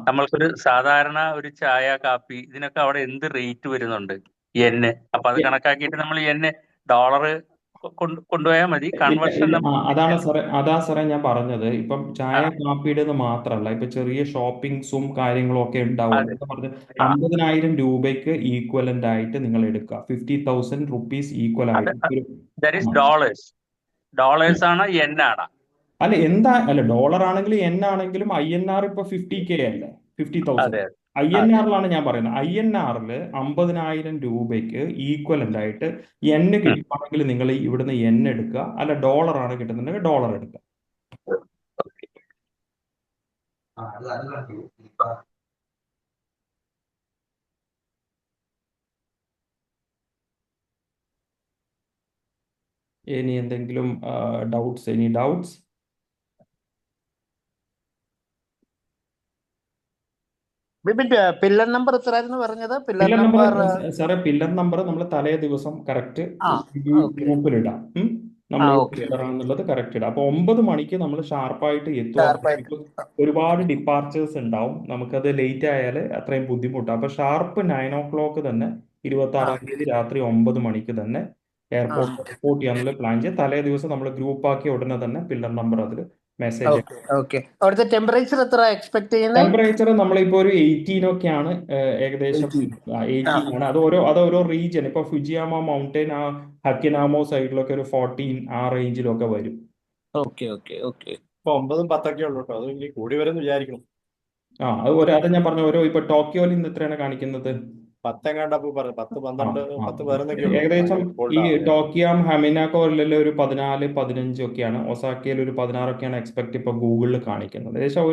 നമ്മൾക്കൊരു സാധാരണ ഒരു ചായ കാപ്പി ഇതിനൊക്കെ അവിടെ എന്ത് റേറ്റ് വരുന്നുണ്ട് yen? അപ്പൊ അത് കണക്കാക്കിയിട്ട് നമ്മൾ yen ഡോളർ കൊണ്ടുപോയാൽ മതി. കൺവേർഷൻ അതാ സാറേ ഞാൻ പറഞ്ഞത്. ഇപ്പം ചായ കാപ്പിയുടെ മാത്രമല്ല, ഇപ്പൊ ചെറിയ ഷോപ്പിംഗ്സും കാര്യങ്ങളും ഒക്കെ ഉണ്ടാവും. 50,000 രൂപയ്ക്ക് ഈക്വലന്റ് ആയിട്ട് നിങ്ങൾ എടുക്കുക. 50,000 rupees ഈക്വൽ ആയിട്ട്. ഡോളേഴ്സ് ആണ് yen ആണ്? അല്ല, ഡോളർ ആണെങ്കിലും yen ആണെങ്കിലും INR ഇപ്പൊ 50K അല്ലേ, 50,000 INR-ലാണ് ഞാൻ പറയുന്നത്. INR-ൽ 50,000 രൂപയ്ക്ക് ഈക്വലന്റ് ആയിട്ട് yen കിട്ടുവാണെങ്കിൽ നിങ്ങൾ ഇവിടുന്ന് yen എടുക്കുക. അല്ല, ഡോളർ ആണ് കിട്ടുന്നുണ്ടെങ്കിൽ ഡോളർ എടുക്കുക. ഇനി എന്തെങ്കിലും ഡൗട്ട്സ്? പില്ലർ നമ്പർ എത്രയായിരുന്നു പറഞ്ഞത്? പില്ലർ നമ്പർ സാറേ, പില്ലർ നമ്പർ നമ്മൾ തലേ ദിവസം കറക്റ്റ് ഗ്രൂപ്പിലിടാം. നമ്മൾ എന്നുള്ളത് കറക്റ്റ് ഇടാം. അപ്പൊ 9 മണിക്ക് നമ്മൾ ഷാർപ്പായിട്ട് എത്തുക. ഒരുപാട് ഡിപ്പാർച്ചേഴ്സ് ഉണ്ടാവും. നമുക്കത് ലേറ്റ് ആയാൽ അത്രയും ബുദ്ധിമുട്ടാണ്. അപ്പൊ ഷാർപ്പ് 9 o'clock തന്നെ 26-ാം തീയതി രാത്രി 9 മണിക്ക് തന്നെ എയർപോർട്ട് റിപ്പോർട്ട് ചെയ്യാനുള്ള പ്ലാൻ ചെയ്ത് തലേ ദിവസം നമ്മൾ ഗ്രൂപ്പ് ആക്കിയ ഉടനെ തന്നെ പില്ലർ നമ്പർ അതിൽ മെസ്സേജ്. അവിടുത്തെ ടെമ്പറേച്ചർ എത്ര എക്സ്പെക്ട് ചെയ്യുന്നത്? ടെമ്പറേച്ചർ നമ്മളിപ്പോ ഒരു 18 ഒക്കെയാണ് ഏകദേശം. 18 ആണ്. അത് ഓരോ റീജിയൻ. ഇപ്പൊ ഫുജിയാമ മൗണ്ടൈൻ, ഹക്കിനാമോ സൈഡിലൊക്കെ ഒരു 14 ആ റേഞ്ചിലൊക്കെ വരും. ഇപ്പൊ 9-ഉം 10 ഒക്കെ ഉള്ളൂ കേട്ടോ. അത് ഇനി കൂടി വരും വിചാരിക്കണം. അത് ഞാൻ പറഞ്ഞു ഇപ്പൊ ടോക്കിയോയിൽ ഇന്ന് എത്രയാണ് കാണിക്കുന്നത്? 10 എങ്ങാണ്ടപ്പോ പറഞ്ഞു, 10, 12, 10, 11 ഏകദേശം കോൾഡ് ഈ ആണ്. ടോക്കിയം ഹമിനാക്കോറിൽ ഒരു 14, 15 ഒക്കെയാണ്. ഒസാക്കയിൽ ഒരു 16 ഒക്കെയാണ് എക്സ്പെക്ട് ഇപ്പൊ ഗൂഗിളിൽ കാണിക്കുന്നത്. ഏകദേശം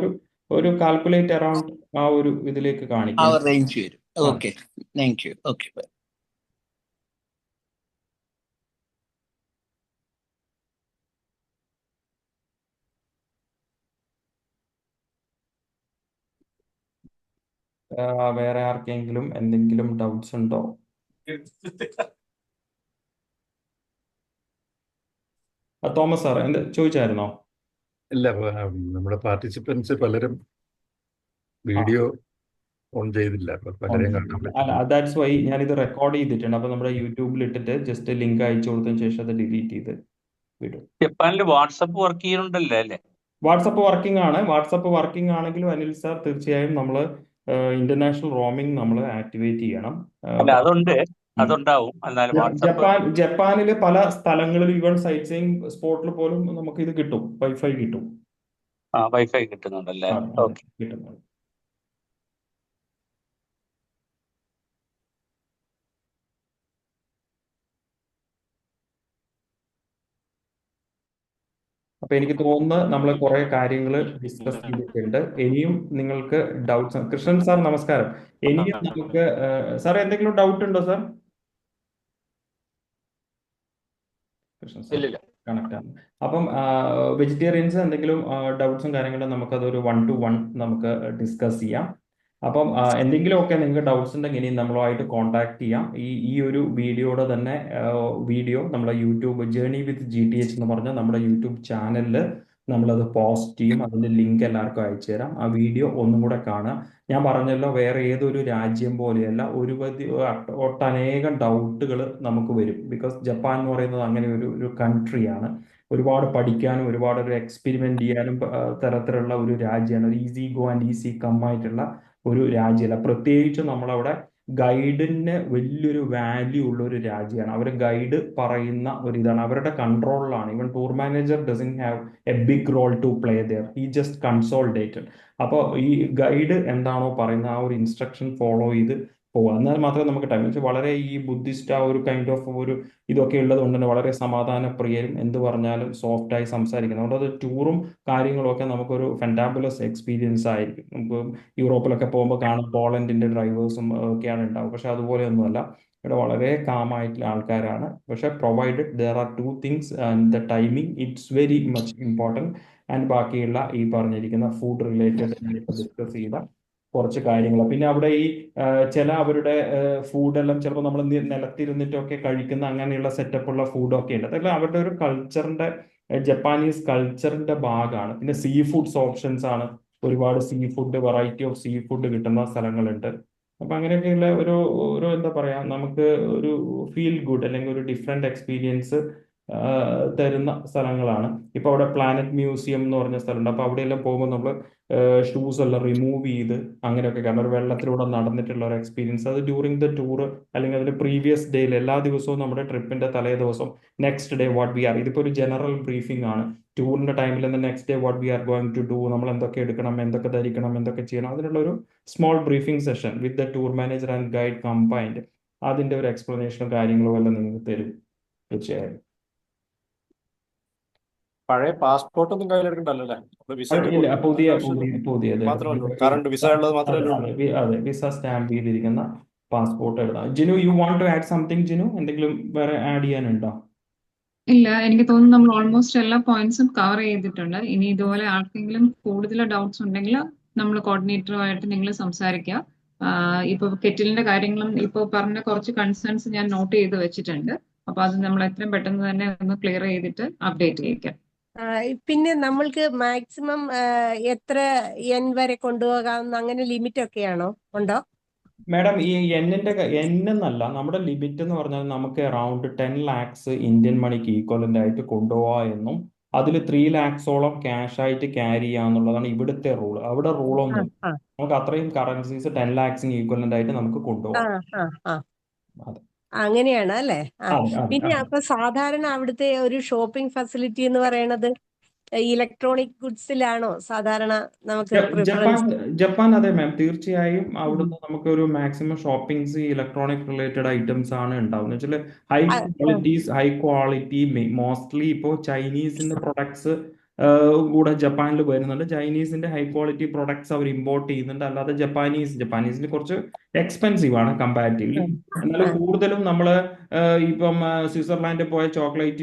ഒരു കാൽക്കുലേറ്റ് അറൌണ്ട് ആ ഒരു ഇതിലേക്ക് ആ കാണിക്കും. റേഞ്ച് വരും. Okay, thank you. ഓക്കെ. വേറെ ആർക്കെങ്കിലും എന്തെങ്കിലും ഡൗട്ട്സ് ഉണ്ടോ? തോമസ് സാർ എന്ത് ചോദിച്ചായിരുന്നോ? ഇല്ല, നമ്മുടെ പാർട്ടിസിപ്പൻസ് പലരും വീഡിയോ ഓൺ ചെയ്തില്ല, അപ്പൊ പലരെയും കാണാൻ പറ്റില്ല. ദാറ്റ്സ് വൈ ഞാനിത് റെക്കോർഡ് ചെയ്തിട്ടുണ്ട്. അപ്പൊ നമ്മുടെ യൂട്യൂബിൽ ഇട്ടിട്ട് ജസ്റ്റ് ലിങ്ക് അയച്ചു കൊടുത്തതിന് ശേഷം അത് ഡിലീറ്റ് ചെയ്ത് വിടും. ജപ്പാനിൽ വാട്സപ്പ് വർക്ക് ചെയ്യുന്നുണ്ടല്ലോ അല്ലേ? വാട്സപ്പ് വർക്കിംഗ് ആണ്. വാട്സപ്പ് വർക്കിംഗ് ആണെങ്കിലും അനിൽ സാർ തീർച്ചയായും നമ്മൾ ഇന്റർനാഷണൽ റോമിംഗ് നമ്മൾ ആക്ടിവേറ്റ് ചെയ്യണം. അല്ല, അതുണ്ടാവും. എന്നാലും വാട്സപ്പ് ജപ്പാനിലെ പല സ്ഥലങ്ങളിലും ഈവൻ സൈറ്റ് സീയിങ് സ്പോട്ടിൽ പോലും നമുക്ക് ഇത് കിട്ടും, വൈഫൈ കിട്ടും. വൈഫൈ കിട്ടുന്നുണ്ടല്ലേ? ഓക്കെ. കിട്ടുന്നുണ്ട്. അപ്പൊ എനിക്ക് തോന്നുന്നു നമ്മൾ കുറെ കാര്യങ്ങൾ ഡിസ്കസ് ചെയ്തിട്ടുണ്ട്. ഇനിയും നിങ്ങൾക്ക് ഡൗട്ട്സ്, കൃഷ്ണൻ സാർ നമസ്കാരം. ഇനിയും നമുക്ക് സാർ എന്തെങ്കിലും ഡൗട്ട് ഉണ്ടോ സാർ? കൃഷ്ണൻ സാർ കണക്ട് ആണ്. അപ്പം വെജിറ്റേറിയൻസ് എന്തെങ്കിലും ഡൗട്ട്സും കാര്യങ്ങളും നമുക്കതൊരു 1-to-1 നമുക്ക് ഡിസ്കസ് ചെയ്യാം. അപ്പം എന്തെങ്കിലുമൊക്കെ നിങ്ങൾക്ക് ഡൗട്ട്സ് ഉണ്ടെങ്കിൽ ഇനി നമ്മളുമായിട്ട് കോൺടാക്ട് ചെയ്യാം. ഈ ഒരു വീഡിയോയുടെ തന്നെ വീഡിയോ നമ്മുടെ യൂട്യൂബ് ജേർണി വിത്ത് GTH എന്ന് പറഞ്ഞ നമ്മുടെ യൂട്യൂബ് ചാനലിൽ നമ്മളത് പോസ്റ്റ് ചെയ്യും. അതിന്റെ ലിങ്ക് എല്ലാവർക്കും അയച്ചു തരാം. ആ വീഡിയോ ഒന്നും കൂടെ കാണുക. ഞാൻ പറഞ്ഞല്ലോ, വേറെ ഏതൊരു രാജ്യം പോലെയല്ല, ഒട്ടനേകം ഡൗട്ടുകൾ നമുക്ക് വരും. ബിക്കോസ് ജപ്പാൻ എന്ന് പറയുന്നത് അങ്ങനെ ഒരു കൺട്രിയാണ്. ഒരുപാട് പഠിക്കാനും ഒരുപാട് ഒരു എക്സ്പെരിമെന്റ് ചെയ്യാനും തരത്തിലുള്ള ഒരു രാജ്യമാണ്. ഒരു easy go and easy come ആയിട്ടുള്ള ഒരു രാജ്യമല്ല. പ്രത്യേകിച്ച് നമ്മളവിടെ ഗൈഡിന് വലിയൊരു വാല്യൂ ഉള്ള ഒരു രാജ്യമാണ്. അവർ ഗൈഡ് പറയുന്ന ഒരു ഇതാണ്, അവരുടെ കൺട്രോളിലാണ്. Even tour manager doesn't have a big role to play there, he just consultated. അപ്പോൾ ഈ ഗൈഡ് എന്താണോ പറയുന്നത് ആ ഒരു ഇൻസ്ട്രക്ഷൻ ഫോളോ ചെയ്ത് പോവുക. എന്നാൽ മാത്രമേ നമുക്ക് ടൈം വെച്ചാൽ വളരെ ഈ ബുദ്ധിസ്റ്റ് ആ ഒരു കൈൻഡ് ഓഫ് ഒരു ഇതൊക്കെ ഉള്ളത് കൊണ്ട് തന്നെ വളരെ സമാധാനപ്രിയരും എന്ത് പറഞ്ഞാലും സോഫ്റ്റായി സംസാരിക്കുന്നത്. അതുകൊണ്ട് അത് ടൂറും കാര്യങ്ങളും ഒക്കെ നമുക്കൊരു ഫെന്റാബുലസ് എക്സ്പീരിയൻസ് ആയിരിക്കും. നമുക്ക് യൂറോപ്പിലൊക്കെ പോകുമ്പോൾ കാണും പോളണ്ടിന്റെ ഡ്രൈവേഴ്സും ഒക്കെയാണ് ഉണ്ടാവും. പക്ഷെ അതുപോലെയൊന്നുമല്ല, ഇവിടെ വളരെ കാമായിട്ടുള്ള ആൾക്കാരാണ്. പക്ഷെ provided there are 2 things, and the timing it's very much important. And ബാക്കിയുള്ള ഈ പറഞ്ഞിരിക്കുന്ന ഫുഡ് റിലേറ്റഡ് ഡിസ്കസ് ചെയ്ത കുറച്ച് കാര്യങ്ങൾ. പിന്നെ അവിടെ ഈ ചില അവരുടെ ഫുഡെല്ലാം ചിലപ്പോൾ നമ്മൾ നിലത്തിരുന്നിട്ടൊക്കെ കഴിക്കുന്ന അങ്ങനെയുള്ള സെറ്റപ്പുള്ള ഫുഡൊക്കെ ഉണ്ട്. അതെല്ലാം അവരുടെ ഒരു കൾച്ചറിന്റെ, ജപ്പാനീസ് കൾച്ചറിന്റെ ഭാഗമാണ്. പിന്നെ സീ ഫുഡ്സ് ഓപ്ഷൻസ് ആണ്. ഒരുപാട് sea food, variety of sea food കിട്ടുന്ന സ്ഥലങ്ങളുണ്ട്. അപ്പൊ അങ്ങനെയൊക്കെയുള്ള ഒരു എന്താ പറയാ, നമുക്ക് ഒരു ഫീൽ ഗുഡ് അല്ലെങ്കിൽ ഒരു ഡിഫറെന്റ് എക്സ്പീരിയൻസ് തരുന്ന സ്ഥലങ്ങളാണ്. ഇപ്പൊ അവിടെ പ്ലാനറ്റ് മ്യൂസിയം എന്ന് പറഞ്ഞ സ്ഥലമുണ്ട്. അപ്പൊ അവിടെയെല്ലാം പോകുമ്പോൾ നമ്മൾ ഷൂസ് എല്ലാം റിമൂവ് ചെയ്ത് അങ്ങനെയൊക്കെ, കാരണം ഒരു വെള്ളത്തിലൂടെ നടന്നിട്ടുള്ള ഒരു എക്സ്പീരിയൻസ് അത് ഡ്യൂറിങ് ദ ടൂർ അല്ലെങ്കിൽ അതിന്റെ പ്രീവിയസ് ഡേയിൽ എല്ലാ ദിവസവും നമ്മുടെ ട്രിപ്പിന്റെ തലേ ദിവസം next day what we are, ഇതിപ്പോ ഒരു ജനറൽ ബ്രീഫിംഗ് ആണ്. ടൂറിന്റെ ടൈമിൽ നിന്ന് next day what we are going to do, നമ്മൾ എന്തൊക്കെ എടുക്കണം, എന്തൊക്കെ ധരിക്കണം, എന്തൊക്കെ ചെയ്യണം, അതിനുള്ള ഒരു small briefing session with the tour manager and guide combined. അതിന്റെ ഒരു എക്സ്പ്ലനേഷനും കാര്യങ്ങളും എല്ലാം നിങ്ങൾക്ക് തരും തീർച്ചയായും. പഴയ പാസ്പോർട്ട് ഒന്നും കയ്യിലെടുക്കണ്ടല്ലോ അല്ലേ? പുതിയത് കറണ്ട് വിസ ഉള്ളത് മാത്രമേ. അതെ, വിസ സ്റ്റാമ്പ് ചെയ്തിരിക്കുന്ന പാസ്പോർട്ട് എഴുതാം. Jinu, you want to add something? Jinu, എന്തെങ്കിലും വേറെ ആഡ് ചെയ്യാനുണ്ടോ? ഇല്ല, എനിക്ക് തോന്നുന്നു നമ്മൾ ഓൾമോസ്റ്റ് എല്ലാ പോയിന്റ്സും കവർ ചെയ്തിട്ടുണ്ട്. ഇനി ഇതുപോലെ ആർക്കെങ്കിലും കൂടുതൽ ഡൗട്ട്സ് ഉണ്ടെങ്കിൽ നമ്മൾ കോർഡിനേറ്ററുമായിട്ട് നിങ്ങൾ സംസാരിക്കുക. ഇപ്പൊ കെറ്റിലിന്റെ കാര്യങ്ങളും ഇപ്പൊ പറഞ്ഞ കുറച്ച് കൺസേൺസ് ഞാൻ നോട്ട് ചെയ്ത് വെച്ചിട്ടുണ്ട്. അപ്പൊ അത് നമ്മൾ എത്രയും പെട്ടെന്ന് തന്നെ ഒന്ന് ക്ലിയർ ചെയ്തിട്ട് അപ്ഡേറ്റ് ചെയ്യിക്കാം. പിന്നെ നമ്മൾക്ക് മാക്സിമം എത്ര എൻ വരെ കൊണ്ടുപോകാവുന്ന അങ്ങനെ ലിമിറ്റ് ഒക്കെയാണോ ഉണ്ടോ? മാഡം, ഈ എന്നല്ല, നമ്മുടെ ലിമിറ്റ് എന്ന് പറഞ്ഞാൽ നമുക്ക് അറൌണ്ട് 10 lakhs ഇന്ത്യൻ മണിക്ക് ഈക്വലന്റ് ആയിട്ട് കൊണ്ടുപോകാം എന്നും അതിൽ 3 lakhsോളം ക്യാഷ് ആയിട്ട് ക്യാരി ചെയ്യാന്നുള്ളതാണ് ഇവിടുത്തെ റൂൾ. അവിടെ റൂളൊന്നും, നമുക്ക് അത്രയും കറൻസീസ് 10 lakhsന് ഈക്വലന്റ് ആയിട്ട് നമുക്ക് കൊണ്ടുപോകാം. അങ്ങനെയാണ് അല്ലേ? പിന്നെ അപ്പൊ സാധാരണ അവിടുത്തെ ഒരു ഷോപ്പിംഗ് ഫെസിലിറ്റി എന്ന് പറയണത് ഇലക്ട്രോണിക് ഗുഡ്സിലാണോ സാധാരണ നമുക്ക് ജപ്പാൻ പ്രിഫറൻസ്? അതെ മാം, തീർച്ചയായും അവിടുന്ന് നമുക്ക് ഒരു maximum shoppings electronic related items ആണ് ഉണ്ടാവുന്നത്. വെച്ചാൽ ഹൈ ക്വാളിറ്റി മോസ്റ്റ്ലി ഇപ്പോൾ ചൈനീസിന്റെ പ്രൊഡക്ട്സ് കൂടെ ജപ്പാനിൽ വരുന്നുണ്ട്. ചൈനീസിന്റെ ഹൈ ക്വാളിറ്റി പ്രൊഡക്ട്സ് അവർ ഇമ്പോർട്ട് ചെയ്യുന്നുണ്ട്. അല്ലാതെ ജപ്പാനീസിന് കുറച്ച് എക്സ്പെൻസീവ് ആണ് കമ്പാരിറ്റീവ്ലി. എന്നാൽ കൂടുതലും നമ്മൾ ഇപ്പം സ്വിറ്റ്സർലാൻഡിൽ പോയ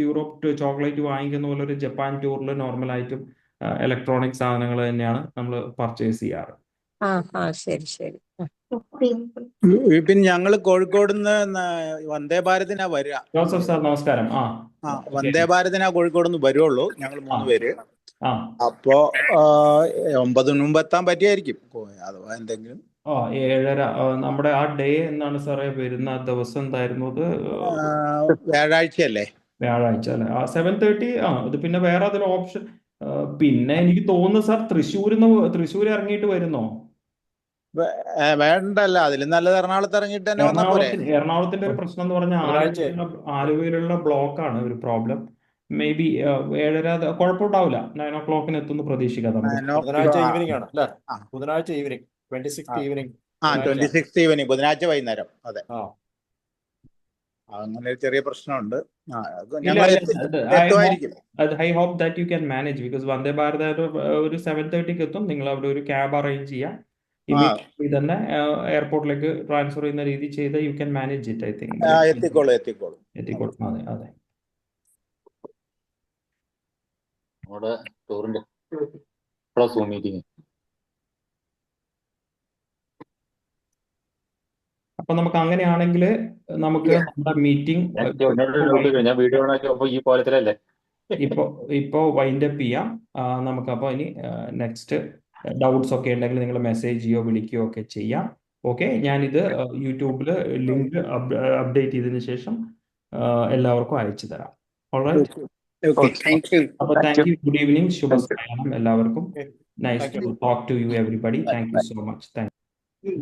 യൂറോപ്പ് ചോക്ലേറ്റ് വാങ്ങിക്കുന്ന പോലെ ഒരു ജപ്പാൻ ടൂറിൽ നോർമലായിട്ടും ഇലക്ട്രോണിക് സാധനങ്ങൾ തന്നെയാണ് നമ്മൾ പർച്ചേസ് ചെയ്യാറ്. ശരി ശരി. പിന്നെ ഞങ്ങള് കോഴിക്കോട് നിന്ന് വന്ദേ ഭാരതിനാ വരിക. ജോസഫ് സാർ നമസ്കാരം. വന്ദേ ഭാരതിനാ കോഴിക്കോട് നിന്ന് വരുള്ളൂ. ഞങ്ങൾ 3 പേര്. അപ്പോ 9 മുമ്പ് എത്താൻ പറ്റിയായിരിക്കും അഥവാ എന്തെങ്കിലും. 7:30 നമ്മുടെ ആ ഡേ എന്നാണ് സാറേ വരുന്ന ദിവസം എന്തായിരുന്നു? അത് വ്യാഴാഴ്ചയല്ലേ? വ്യാഴാഴ്ച അല്ലെ? 7:30. ഇത് പിന്നെ വേറെ അതിൽ ഓപ്ഷൻ. പിന്നെ എനിക്ക് തോന്നുന്നു സാർ തൃശ്ശൂർ ഇറങ്ങിയിട്ട് വരുന്നോ? വേണ്ടല്ല, അതിലും നല്ലത് എറണാകുളത്ത് ഇറങ്ങിയിട്ട് തന്നെ വന്നാൽ പോരെ. എറണാകുളത്തിന്റെ ഒരു പ്രശ്നം എന്ന് പറഞ്ഞാൽ ആലുവയിലുള്ള ബ്ലോക്കാണ് ഒരു പ്രോബ്ലം. മേ ബി 7:30 കുഴപ്പമുണ്ടാവില്ല. 9 o'clock എത്തുന്നു പ്രതീക്ഷിക്കാം. ബുധനാഴ്ച ഈവനിങ് ആണ് അല്ലേ? ബുധനാഴ്ച evening 26th evening. 26th evening ബുധനാഴ്ച വൈകുന്നേരം. അതെ, അങ്ങനെ ഒരു ചെറിയ പ്രശ്നമുണ്ട്. I hope that you can manage because Vande Bharat ഒരു 7:30 എത്തും. നിങ്ങൾ അവിടെ ഒരു ക്യാബ് അറേഞ്ച് ചെയ്യാം. ഇമീഡിയറ്റ്ലി തന്നെ എയർപോർട്ടിലേക്ക് ട്രാൻസ്ഫർ ചെയ്യുന്ന രീതി ചെയ്ത് you can manage it. I think എത്തിക്കോളും. അതെ. നമ്മുടെ ടൂറിന്റെ സൂം മീറ്റിംഗ്. അപ്പൊ നമുക്ക് അങ്ങനെയാണെങ്കിൽ നമുക്ക് നമ്മുടെ മീറ്റിംഗ് ഞാൻ വീഡിയോ ഓണാക്കിയപ്പോ ഈ പോലത്തിലല്ലേ ഇപ്പോ വൈൻഡ് അപ്പ് ചെയ്യാം. നമുക്കപ്പോ ഇനി നെക്സ്റ്റ് ഡൗട്ട്സ് ഒക്കെ ഉണ്ടെങ്കിൽ നിങ്ങൾ മെസ്സേജ് ചെയ്യോ വിളിക്കുകയോ ഒക്കെ ചെയ്യാം. ഓക്കെ, ഞാനിത് യൂട്യൂബിൽ ലിങ്ക് അപ്ഡേറ്റ് ചെയ്തതിന് ശേഷം എല്ലാവർക്കും അയച്ചു തരാം. ഓൾറൈറ്റ്. അപ്പൊ താങ്ക് യു. Good evening. ശുഭസായാഹ്നം എല്ലാവർക്കും. Nice to talk to you everybody. Thank you so much. Thank U.